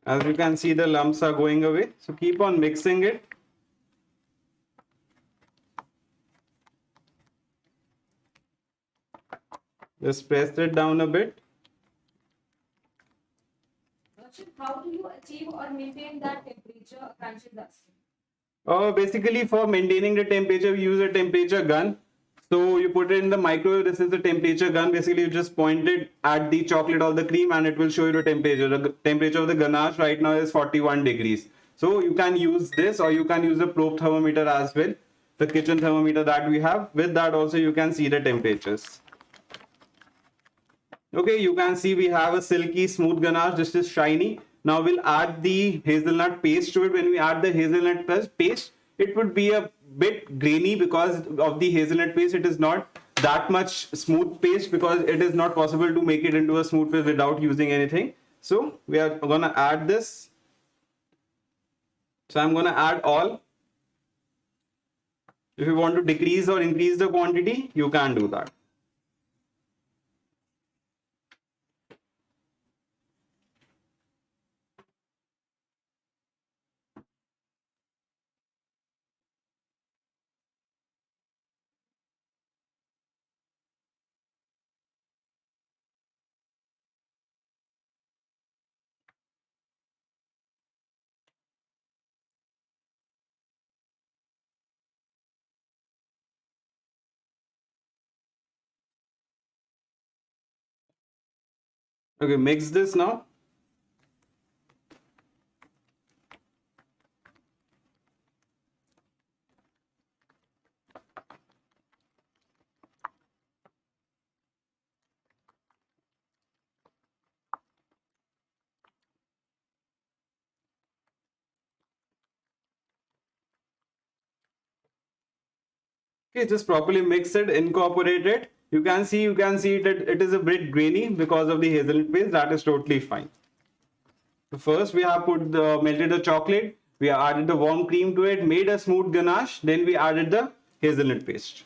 As you can see, the lumps are going away. So keep on mixing it. Just press it down a bit. How do you achieve or maintain that temperature consciously? Basically, for maintaining the temperature, we use a temperature gun. So you put it in the microwave. This is the temperature gun. Basically, you just point it at the chocolate or the cream and it will show you the temperature. The temperature of the ganache right now is 41 degrees. So you can use this or you can use a probe thermometer as well. The kitchen thermometer that we have. With that also you can see the temperatures. Okay, you can see we have a silky smooth ganache. This is shiny. Now we'll add the hazelnut paste to it. When we add the hazelnut paste, it would be a bit grainy because of the hazelnut paste. It is not that much smooth paste because it is not possible to make it into a smooth paste without using anything. So we are gonna add this. So I'm gonna add all. If you want to decrease or increase the quantity, you can do that. Okay, mix this now. Okay, just properly mix it, incorporate it. You can see that it is a bit grainy because of the hazelnut paste. That is totally fine. So first we have melted the chocolate. We have added the warm cream to it, made a smooth ganache. Then we added the hazelnut paste.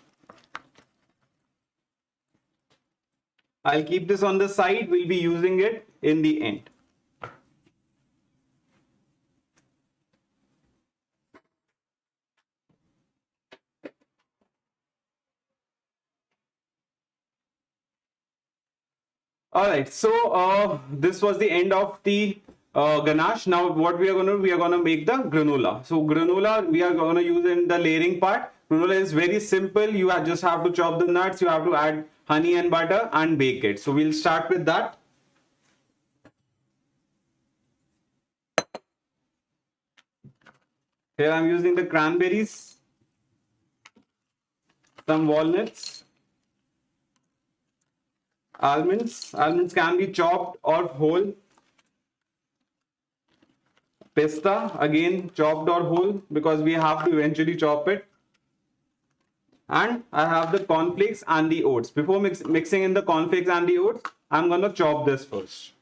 I'll keep this on the side. We'll be using it in the end. All right, so this was the end of the ganache. Now what we are going to do, we are going to make the granola. So granola we are going to use in the layering part. Granola is very simple. You just have to chop the nuts, you have to add honey and butter and bake it. So we'll start with that. Here I'm using the cranberries, some walnuts, almonds. Almonds can be chopped or whole. Pista, again chopped or whole because we have to eventually chop it. And I have the cornflakes and the oats. Before mixing in the cornflakes and the oats, I'm gonna chop this first.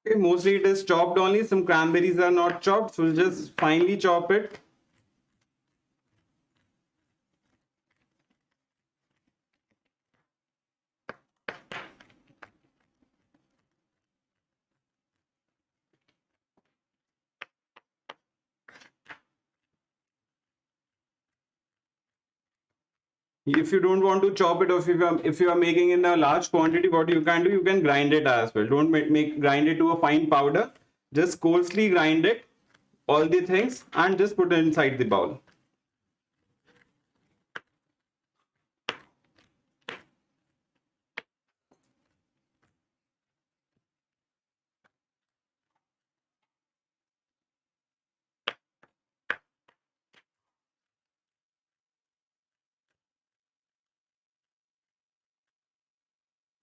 Okay, mostly it is chopped only. Some cranberries are not chopped, so just finely chop it. If you don't want to chop it, or if you are making in a large quantity, what you can do, you can grind it as well. Don't grind it to a fine powder. Just coarsely grind it, all the things, and just put it inside the bowl.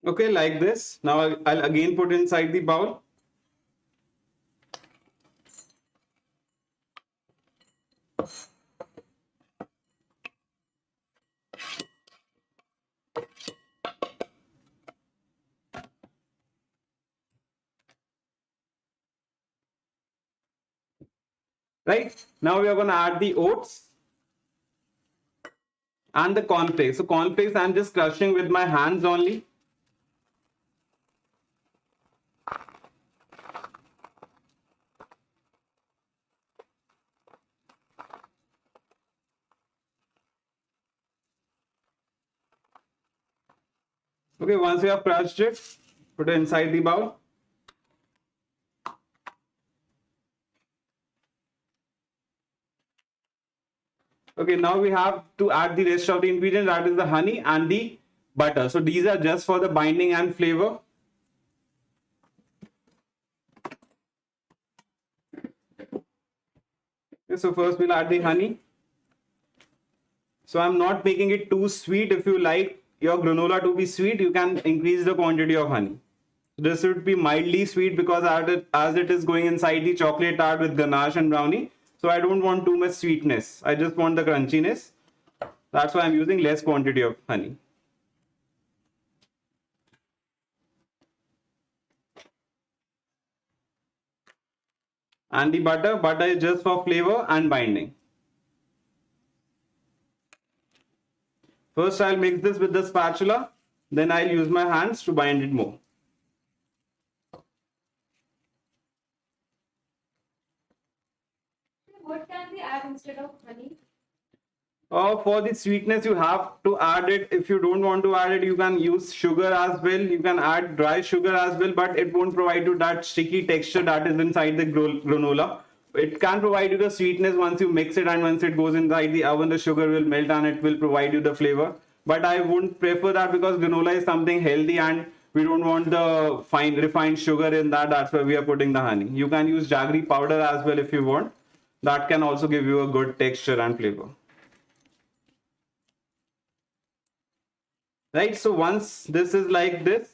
Okay, like this. Now I'll again put inside the bowl. Right? Now we are going to add the oats and the cornflakes. So cornflakes I'm just crushing with my hands only. Okay, once you have crushed it, put it inside the bowl. Okay, now we have to add the rest of the ingredients, that is the honey and the butter. So these are just for the binding and flavor. Okay, so first we'll add the honey. So I'm not making it too sweet. If you like your granola to be sweet, you can increase the quantity of honey. This would be mildly sweet because as it is going inside the chocolate tart with ganache and brownie. So I don't want too much sweetness. I just want the crunchiness. That's why I'm using less quantity of honey. And the butter is just for flavor and binding. First I'll mix this with the spatula. Then I'll use my hands to bind it more. What can we add instead of honey? For the sweetness, you have to add it. If you don't want to add it, you can use sugar as well. You can add dry sugar as well, but it won't provide you that sticky texture that is inside the granola. It can provide you the sweetness once you mix it, and once it goes inside the oven, the sugar will melt and it will provide you the flavor. But I wouldn't prefer that because granola is something healthy and we don't want the fine refined sugar in that. That's why we are putting the honey. You can use jaggery powder as well if you want. That can also give you a good texture and flavor. Right, so once this is like this,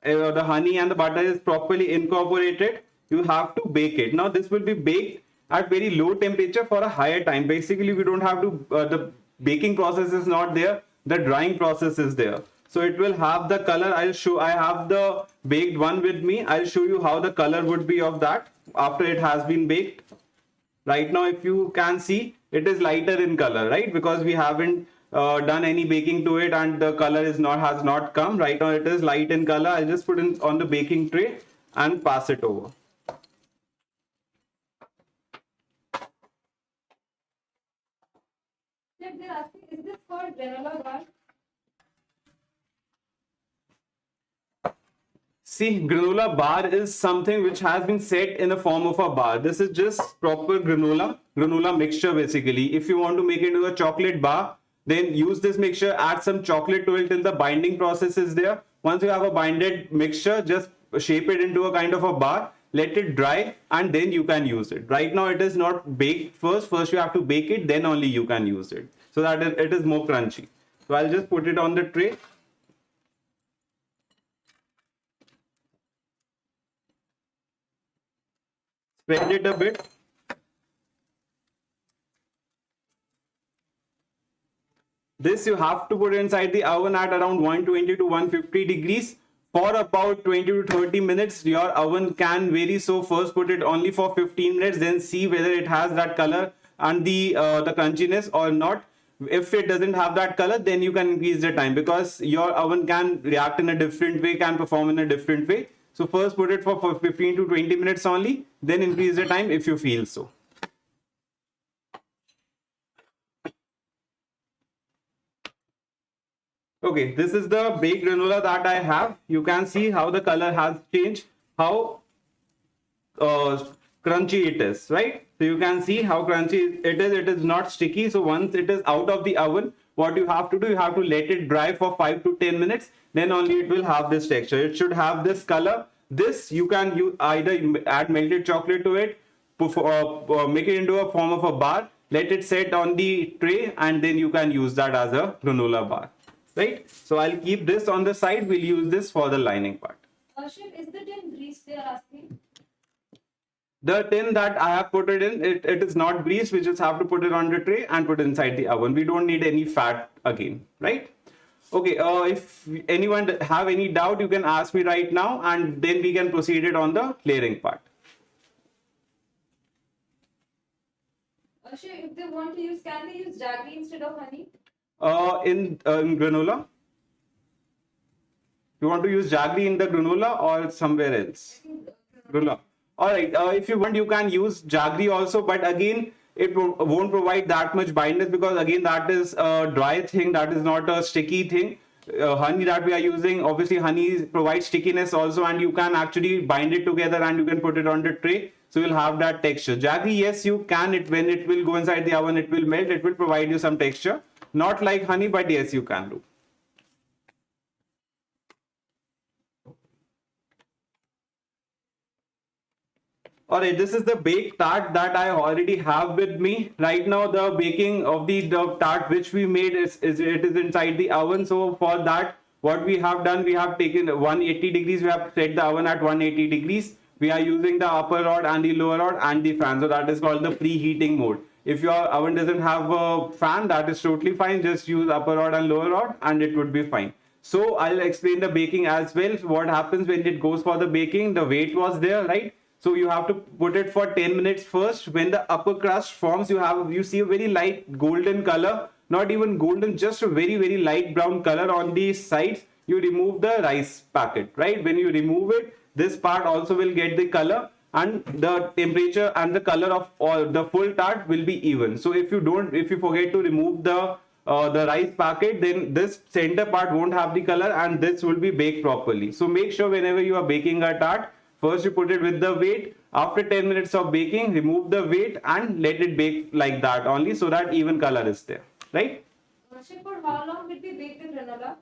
the honey and the butter is properly incorporated, you have to bake it. Now this will be baked at very low temperature for a higher time. Basically we don't have to, the baking process is not there, the drying process is there. So it will have the color. I have the baked one with me. I'll show you how the color would be of that after it has been baked. Right now if you can see, it is lighter in color, right? Because we haven't done any baking to it and the color has not come. Right now it is light in color. I'll just put it on the baking tray and pass it over. They're asking, is this called granola bar? See, granola bar is something which has been set in the form of a bar. This is just proper granola mixture basically. If you want to make it into a chocolate bar, then use this mixture, add some chocolate to it till the binding process is there. Once you have a binded mixture, just shape it into a kind of a bar, let it dry, and then you can use it. Right now it is not baked first. First you have to bake it, then only you can use it. so that it is more crunchy. So I'll just put it on the tray. Spread it a bit. This you have to put inside the oven at around 120 to 150 degrees for about 20 to 30 minutes. Your oven can vary, so first put it only for 15 minutes, then see whether it has that color and the crunchiness or not. If it doesn't have that color, then you can increase the time, because your oven can react in a different way, can perform in a different way. So first put it for 15 to 20 minutes only, then increase the time if you feel so. Okay, this is the baked granola that I have. You can see how the color has changed, how crunchy it is, right? So you can see how crunchy it is. It is not sticky. So once it is out of the oven, what you have to do, you have to let it dry for 5 to 10 minutes. Then only it will have this texture. It should have this color. This you can use, either add melted chocolate to it, make it into a form of a bar, let it set on the tray, and then you can use that as a granola bar. Right? So I'll keep this on the side. We'll use this for the lining part. Chef, is the tin greased, they are asking? The tin that I have put it in, it is not greased. We just have to put it on the tray and put it inside the oven. We don't need any fat again, right? Okay, if anyone have any doubt, you can ask me right now, and then we can proceed it on the layering part. Chef, if they want to use, can they use jaggery instead of honey? In granola? You want to use jaggery in the granola or somewhere else? Granola. Alright, if you want, you can use jaggery also, but again, it won't provide that much bindness, because again, that is a dry thing, that is not a sticky thing. Honey that we are using, obviously honey provides stickiness also, and you can actually bind it together and you can put it on the tray, so you'll have that texture. Jaggery, yes, you can, when it will go inside the oven, it will melt, it will provide you some texture. Not like honey, but yes, you can do. Alright, this is the baked tart that I already have with me. Right now, the baking of the tart which we made is inside the oven. So for that, what we have done, we have taken 180 degrees. We have set the oven at 180 degrees. We are using the upper rod and the lower rod and the fan. So that is called the preheating mode. If your oven doesn't have a fan, that is totally fine. Just use upper rod and lower rod and it would be fine. So I'll explain the baking as well. So what happens when it goes for the baking, the weight was there, right? So you have to put it for 10 minutes first. When the upper crust forms, you see a very light golden color, not even golden, just a very, very light brown color on the sides. You remove the rice packet, right? When you remove it, this part also will get the color, and the temperature and the color of all the full tart will be even. So if you forget to remove the rice packet, then this center part won't have the color and this will be baked properly. So make sure whenever you are baking a tart, first you put it with the weight. After 10 minutes of baking, remove the weight and let it bake like that only, so that even color is there, right? Chef, for how long will be baked in granola?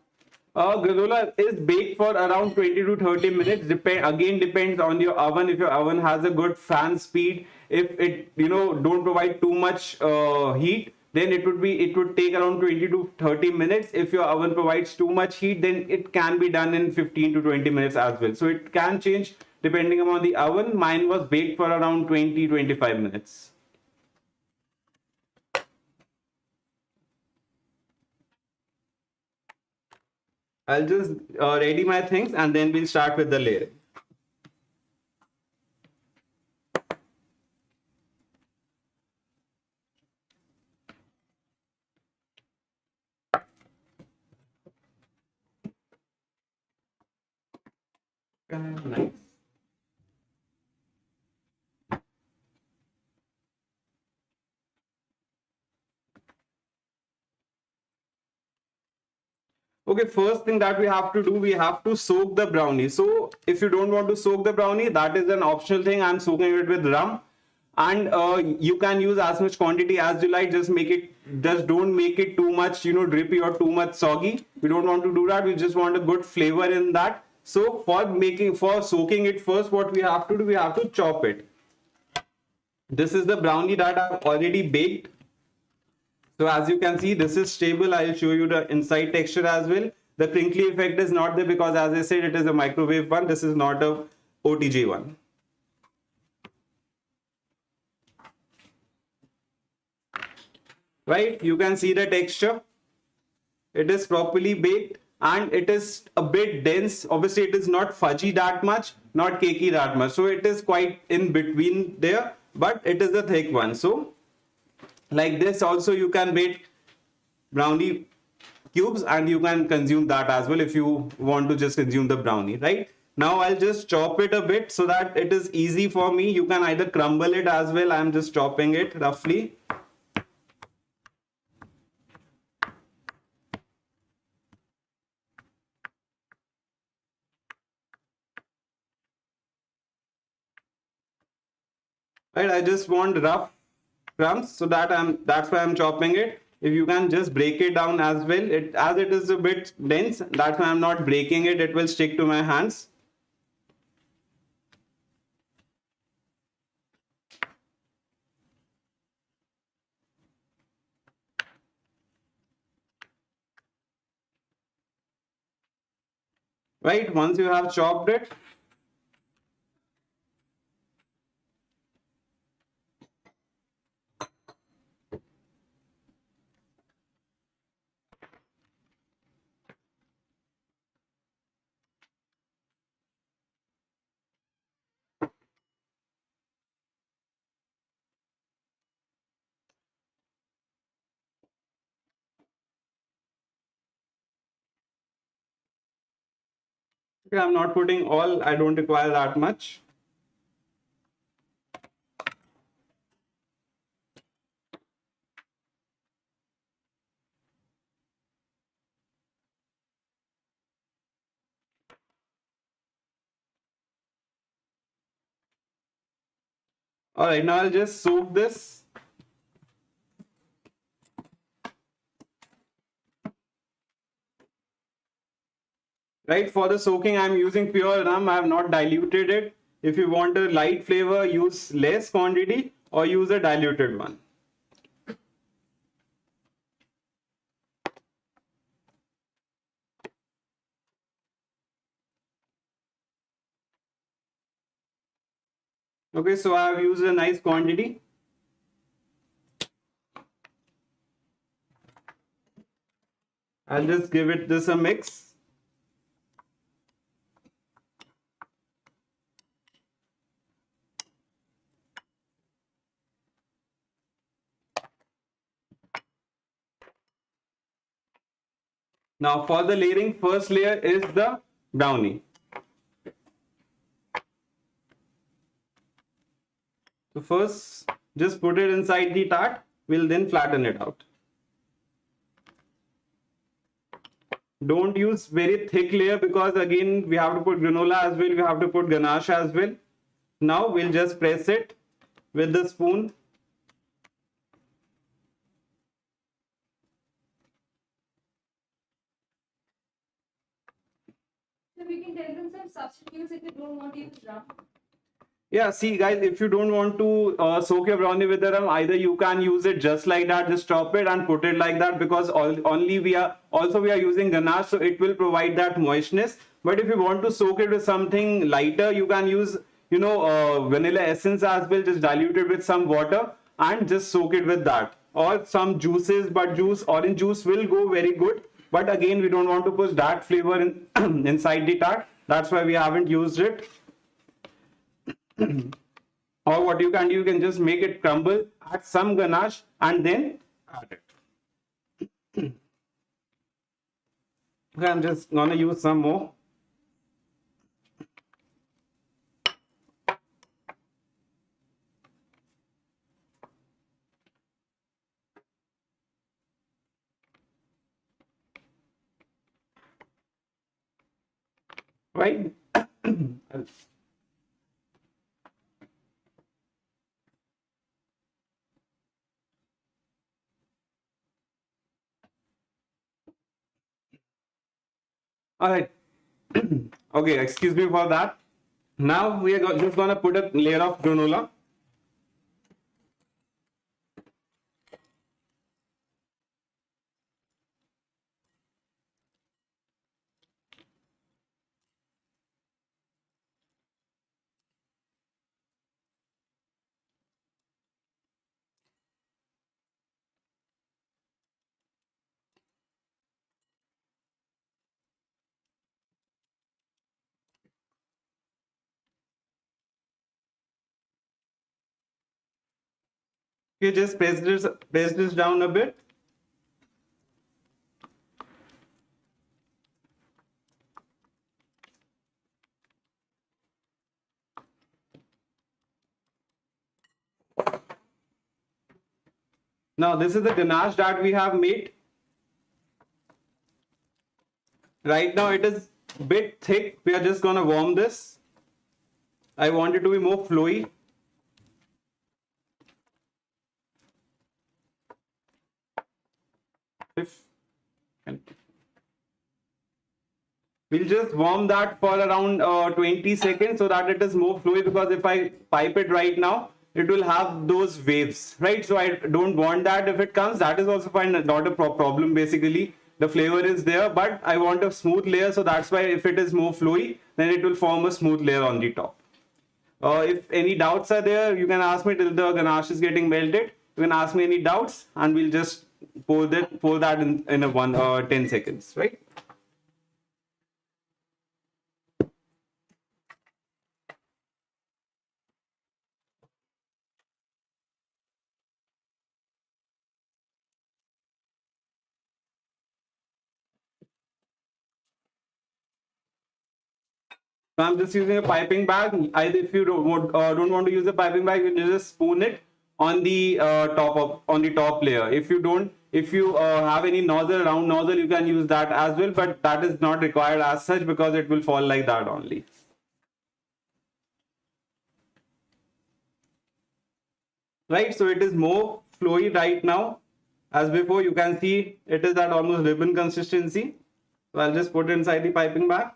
Granola is baked for around 20 to 30 minutes. Depends on your oven. If your oven has a good fan speed, if it don't provide too much heat, then it would take around 20 to 30 minutes. If your oven provides too much heat, then it can be done in 15 to 20 minutes as well. So it can change depending upon the oven. Mine was baked for around 20-25 minutes. I'll just ready my things and then we'll start with the layering. Nice. Okay, first thing that we have to do, we have to soak the brownie. So if you don't want to soak the brownie, that is an optional thing. I'm soaking it with rum, and you can use as much quantity as you like. Just don't make it too much, drippy or too much soggy. We don't want to do that. We just want a good flavor in that. So for soaking it first, what we have to do, we have to chop it. This is the brownie that I've already baked. So as you can see, this is stable. I'll show you the inside texture as well. The crinkly effect is not there because, as I said, it is a microwave one. This is not a OTG one. Right? You can see the texture. It is properly baked and it is a bit dense. Obviously, it is not fudgy that much, not cakey that much. So it is quite in between there, but it is a thick one. So like this also you can bake brownie cubes and you can consume that as well if you want to just consume the brownie, right? Now I'll just chop it a bit so that it is easy for me. You can either crumble it as well. I'm just chopping it roughly. Right, I just want rough crumbs, so that's why I'm chopping it. If you can just break it down as well, as it is a bit dense, that's why I'm not breaking it. It will stick to my hands. Right, once you have chopped it, okay, I'm not putting all, I don't require that much. All right, now I'll just soak this. Right, for the soaking, I'm using pure rum. I have not diluted it. If you want a light flavor, use less quantity or use a diluted one. Okay, so I have used a nice quantity. I'll just give it this a mix. Now for the layering, first layer is the brownie. So first, just put it inside the tart. We'll then flatten it out. Don't use very thick layer because again we have to put granola as well. We have to put ganache as well. Now we'll just press it with the spoon. So we can tell them some substitutes if you don't want to use rum. Yeah, see guys, if you don't want to soak your brownie with the rum, either you can use it just like that, just chop it and put it like that, because only we are using ganache, so it will provide that moistness. But if you want to soak it with something lighter, you can use vanilla essence as well, just dilute it with some water and just soak it with that, or some juices. But orange juice will go very good, but again we don't want to push that flavor in inside the tart. That's why we haven't used it. Or what you can do, you can just make it crumble, add some ganache and then add it. Okay, I'm just gonna use some more. Right? All right. Okay, excuse me for that. Now we are just gonna put a layer of granola. Okay, just press this down a bit. Now this is the ganache that we have made. Right now it is a bit thick. We are just gonna warm this. I want it to be more flowy. If we'll just warm that for around 20 seconds so that it is more fluid, because if I pipe it right now, it will have those waves, right? So I don't want that. If it comes, that is also fine, not a problem basically. The flavor is there, but I want a smooth layer, so that's why if it is more fluid, then it will form a smooth layer on the top. If any doubts are there, you can ask me till the ganache is getting melted. You can ask me any doubts, and we'll just pour that in a 10 seconds, right? So I'm just using a piping bag. Either if you don't want to use a piping bag, you can just spoon it on the top layer. If you have any nozzle, round nozzle, you can use that as well, but that is not required as such because it will fall like that only. Right, so it is more flowy right now. As before, you can see it is at almost ribbon consistency. So I'll just put it inside the piping bag.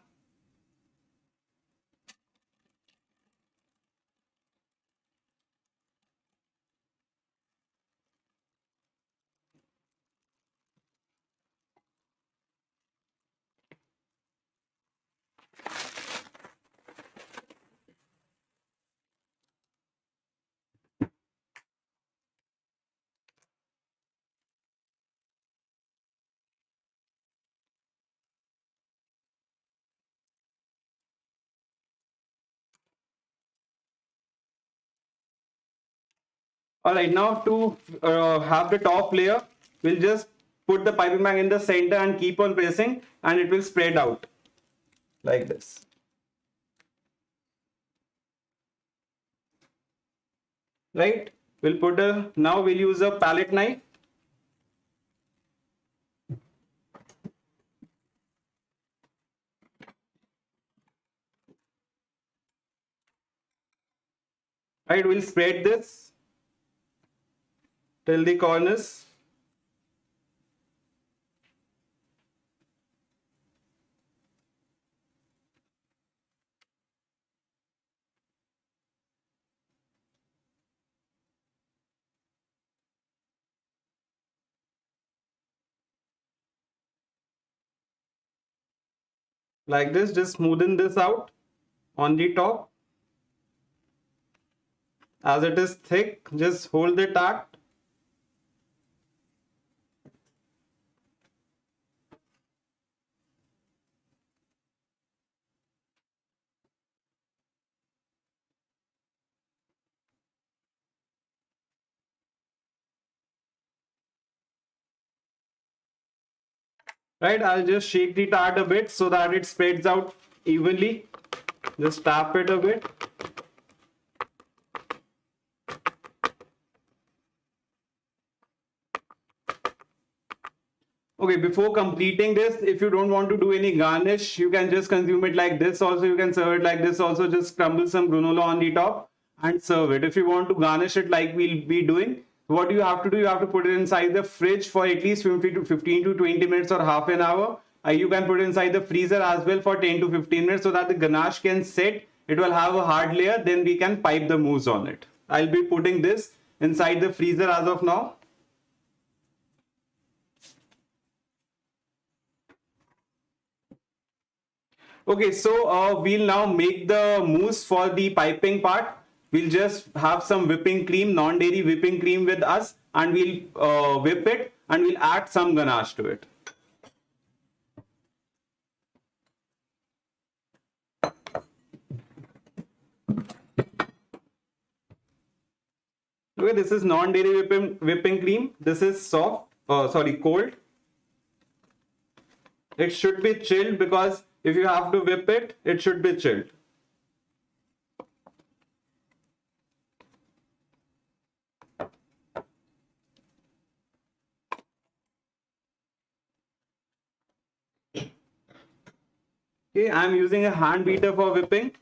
All right, now to have the top layer, we'll just put the piping bag in the center and keep on pressing, and it will spread out like this. Right? Now we'll use a palette knife. Right, we'll spread this till the corners. Like this, just smoothen this out on the top. As it is thick, just hold the tart. Right, I'll just shake the tart a bit so that it spreads out evenly. Just tap it a bit. Okay, before completing this, if you don't want to do any garnish, you can just consume it like this also. You can serve it like this also. Just crumble some granola on the top and serve it. If you want to garnish it like we'll be doing, what you have to do, you have to put it inside the fridge for at least 15 to 20 minutes or half an hour. You can put it inside the freezer as well for 10 to 15 minutes so that the ganache can set. It will have a hard layer. Then we can pipe the mousse on it. I'll be putting this inside the freezer as of now. Okay, so we'll now make the mousse for the piping part. We'll just have some whipping cream, non-dairy whipping cream with us, and we'll whip it, and we'll add some ganache to it. Okay, this is non-dairy whipping cream. This is soft, cold. It should be chilled because if you have to whip it, it should be chilled. Okay, I'm using a hand beater for whipping.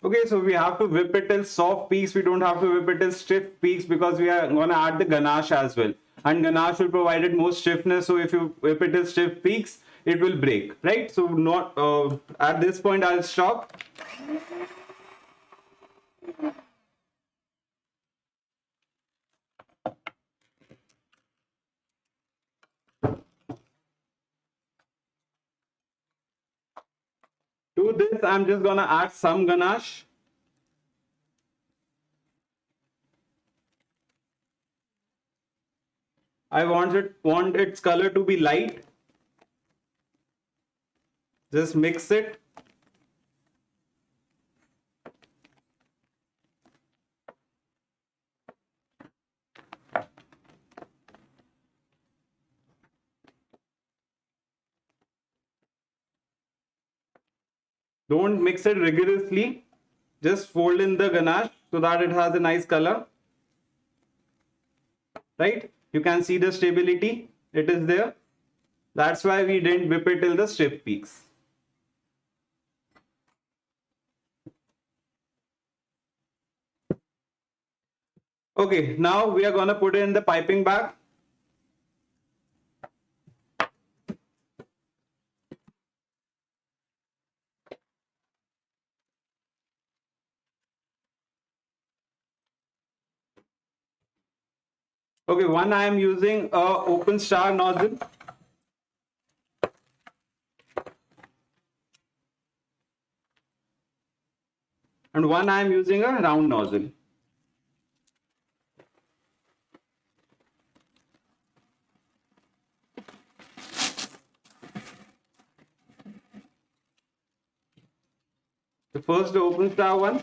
Okay, so we have to whip it till soft peaks. We don't have to whip it till stiff peaks because we are going to add the ganache as well. And ganache will provide it more stiffness. So if you whip it till stiff peaks, it will break, right? So not at this point, I'll stop. To this, I'm just going to add some ganache. I want its color to be light. Just mix it. Don't mix it rigorously. Just fold in the ganache so that it has a nice color. Right? You can see the stability. It is there. That's why we didn't whip it till the stiff peaks. Okay, now we are going to put it in the piping bag. Okay, one I am using a open star nozzle. And one I am using a round nozzle. The first the open star one.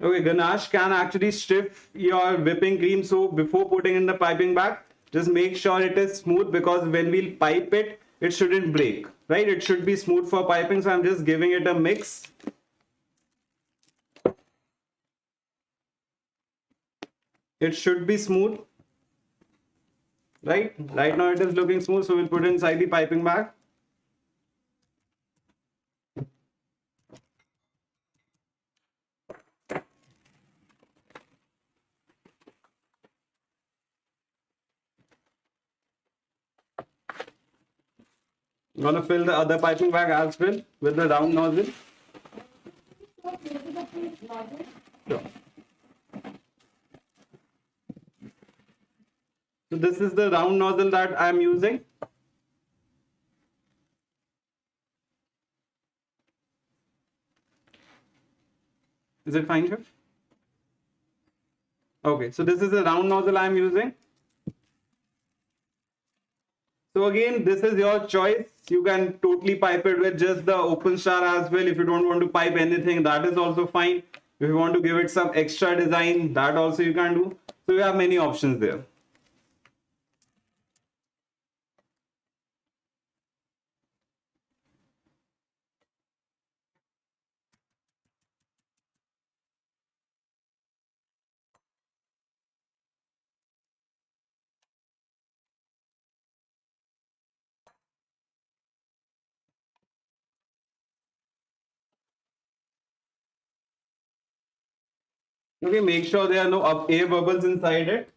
Okay, ganache can actually stiff your whipping cream. So before putting in the piping bag, just make sure it is smooth because when we'll pipe it, it shouldn't break, right? It should be smooth for piping. So I'm just giving it a mix. It should be smooth, right? Right now it is looking smooth. So we'll put it inside the piping bag. I'm gonna fill the other piping bag as well with the round nozzle. Sure. So this is the round nozzle that I'm using. Is it fine, sir? Okay, so this is the round nozzle I'm using. So again, this is your choice. You can totally pipe it with just the open star as well. If you don't want to pipe anything, that is also fine. If you want to give it some extra design, that also you can do. So we have many options there. Okay, make sure there are no air bubbles inside it.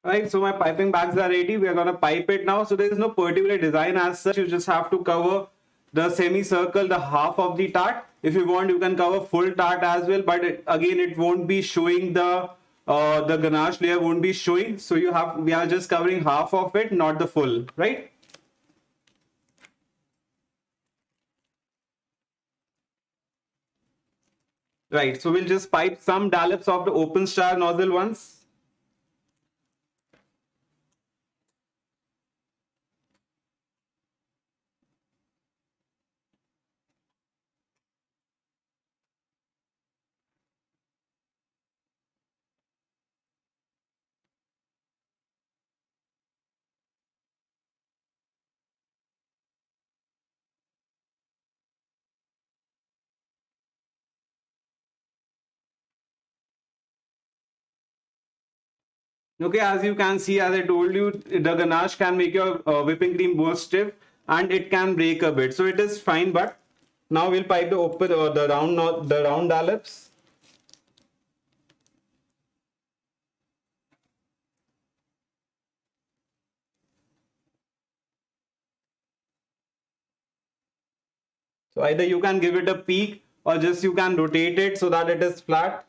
Right, so my piping bags are ready. We are gonna pipe it now. So there is no particular design as such. You just have to cover the semicircle, the half of the tart. If you want, you can cover full tart as well. But again, it won't be showing the ganache layer won't be showing. So we are just covering half of it, not the full, right? Right. So we'll just pipe some dollops of the open star nozzle once. Okay, as you can see, as I told you, the ganache can make your whipping cream more stiff and it can break a bit. So it is fine, but now we'll pipe the open the round dollops. So either you can give it a peak or just you can rotate it so that it is flat.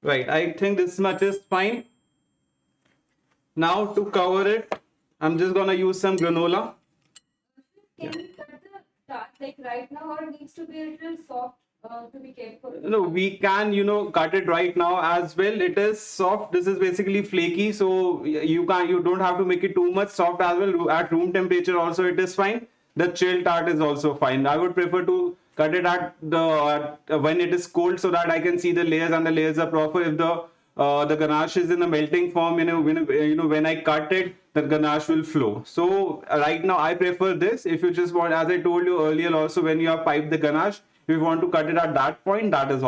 Right, I think this much is fine. Now to cover it, I'm just gonna use some granola. Can we cut the tart like right now, or it needs to be a little soft to be careful? No, we can, cut it right now as well. It is soft. This is basically flaky, so you don't have to make it too much soft as well. At room temperature also it is fine. The chill tart is also fine. I would prefer to cut it at when it is cold so that I can see the layers and the layers are proper. If the ganache is in the melting form, when I cut it, the ganache will flow. So right now I prefer this. If you just want, as I told you earlier also, when you have piped the ganache, if you want to cut it at that point, that is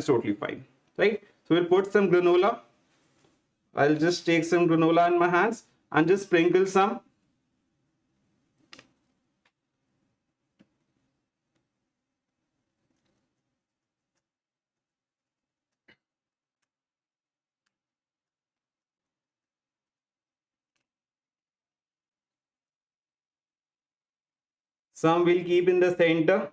totally fine, right? So we'll put some granola. I'll just take some granola in my hands and just sprinkle some. Some we'll keep in the center.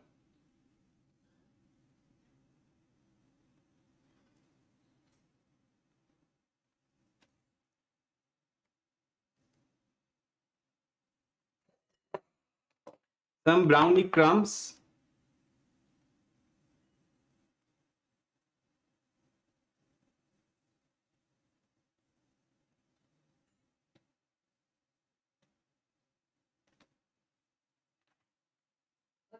Some brownie crumbs.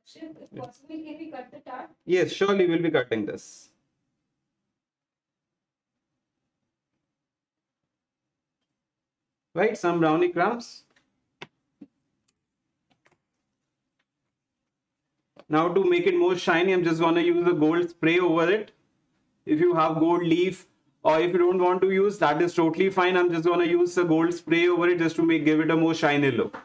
Chef, if possible, can we cut the tart? Yes, surely we'll be cutting this. Right, some brownie crumbs. Now to make it more shiny, I'm just gonna use the gold spray over it. If you have gold leaf or if you don't want to use, that is totally fine. I'm just gonna use the gold spray over it just to give it a more shiny look.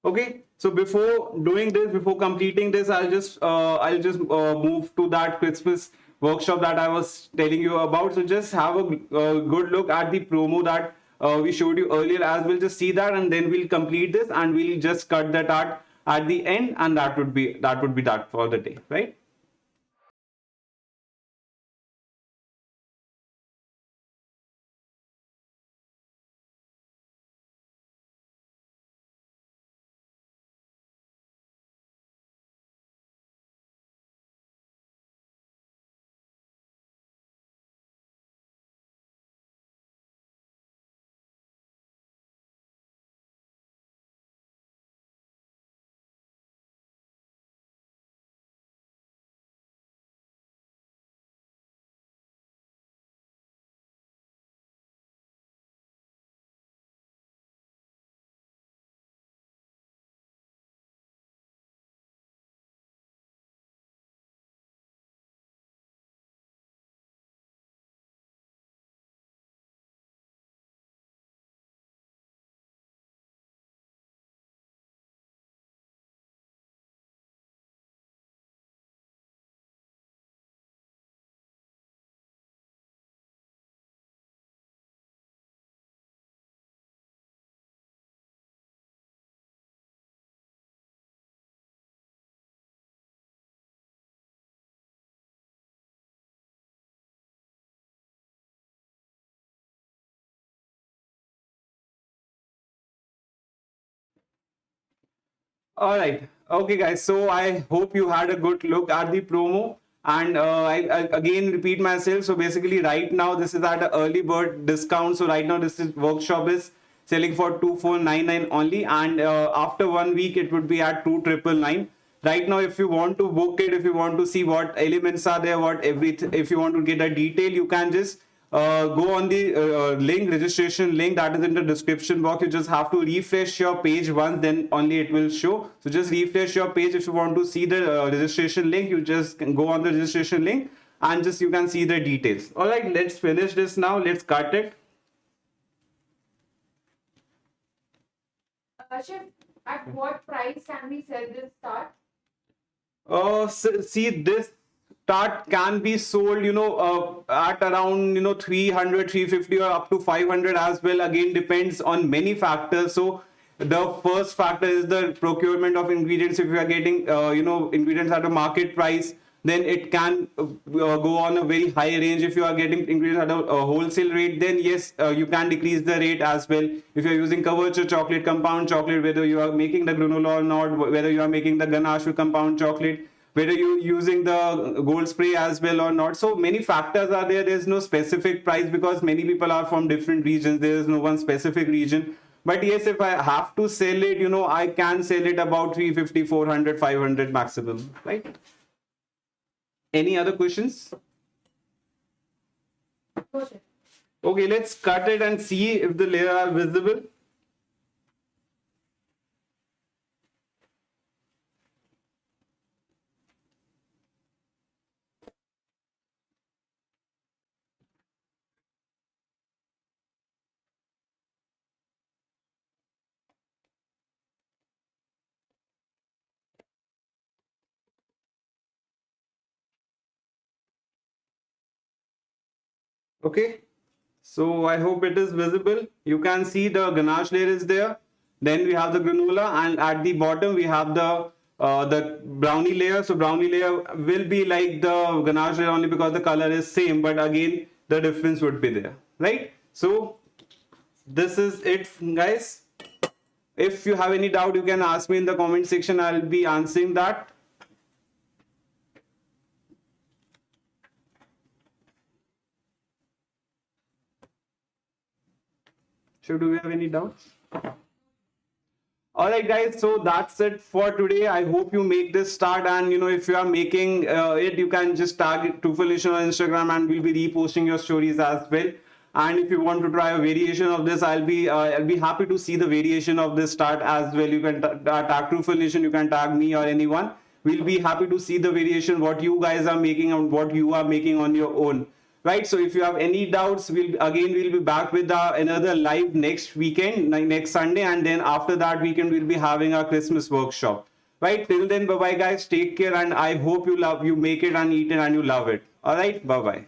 Okay, so before doing this, before completing this, I'll just move to that Christmas workshop that I was telling you about. So just have a good look at the promo that we showed you earlier as well. Just see that, and then we'll complete this, and we'll just cut that art at the end, and that would be that for the day, right? All right. Okay, guys. So I hope you had a good look at the promo. And I again repeat myself. So basically, right now this is at an early bird discount. So right now this is workshop is selling for 2499 only, and after 1 week it would be at 2999. Right now, if you want to book it, if you want to see what elements are there, what everything, if you want to get a detail, you can just go on the registration link that is in the description box. You just have to refresh your page once, then only it will show. So just refresh your page. If you want to see the registration link, you just can go on the registration link and just you can see the details. All right, let's finish this now. Let's cut it. Chef, at what price can we sell this tart? See, this tart can be sold, at around, 300, 350 or up to 500 as well. Again, depends on many factors. So the first factor is the procurement of ingredients. If you are getting, ingredients at a market price, then it can go on a very high range. If you are getting ingredients at a wholesale rate, then yes, you can decrease the rate as well. If you are using covered chocolate, compound chocolate, whether you are making the granola or not, whether you are making the ganache with compound chocolate, whether you're using the gold spray as well or not. So many factors are there. There's no specific price because many people are from different regions. There is no one specific region. But yes, if I have to sell it, I can sell it about 350, 400, 500 maximum, right? Any other questions? No, chef. Okay, let's cut it and see if the layer are visible. Okay, so I hope it is visible. You can see the ganache layer is there. Then we have the granola, and at the bottom we have the brownie layer. So brownie layer will be like the ganache layer only because the color is same, but again the difference would be there, right? So this is it, guys. If you have any doubt, you can ask me in the comment section. I'll be answering that. So do we have any doubts? All right, guys. So that's it for today. I hope you make this start, and if you are making it, you can just tag Tufelition on Instagram, and we'll be reposting your stories as well. And if you want to try a variation of this, I'll be happy to see the variation of this start as well. You can tag Tufelition, you can tag me or anyone. We'll be happy to see the variation what you guys are making and what you are making on your own. Right, so if you have any doubts, we'll be back with another live next weekend, next Sunday, and then after that weekend we'll be having our Christmas workshop. Right, till then, bye bye guys, take care, and I hope you make it and eat it and you love it. All right, bye bye.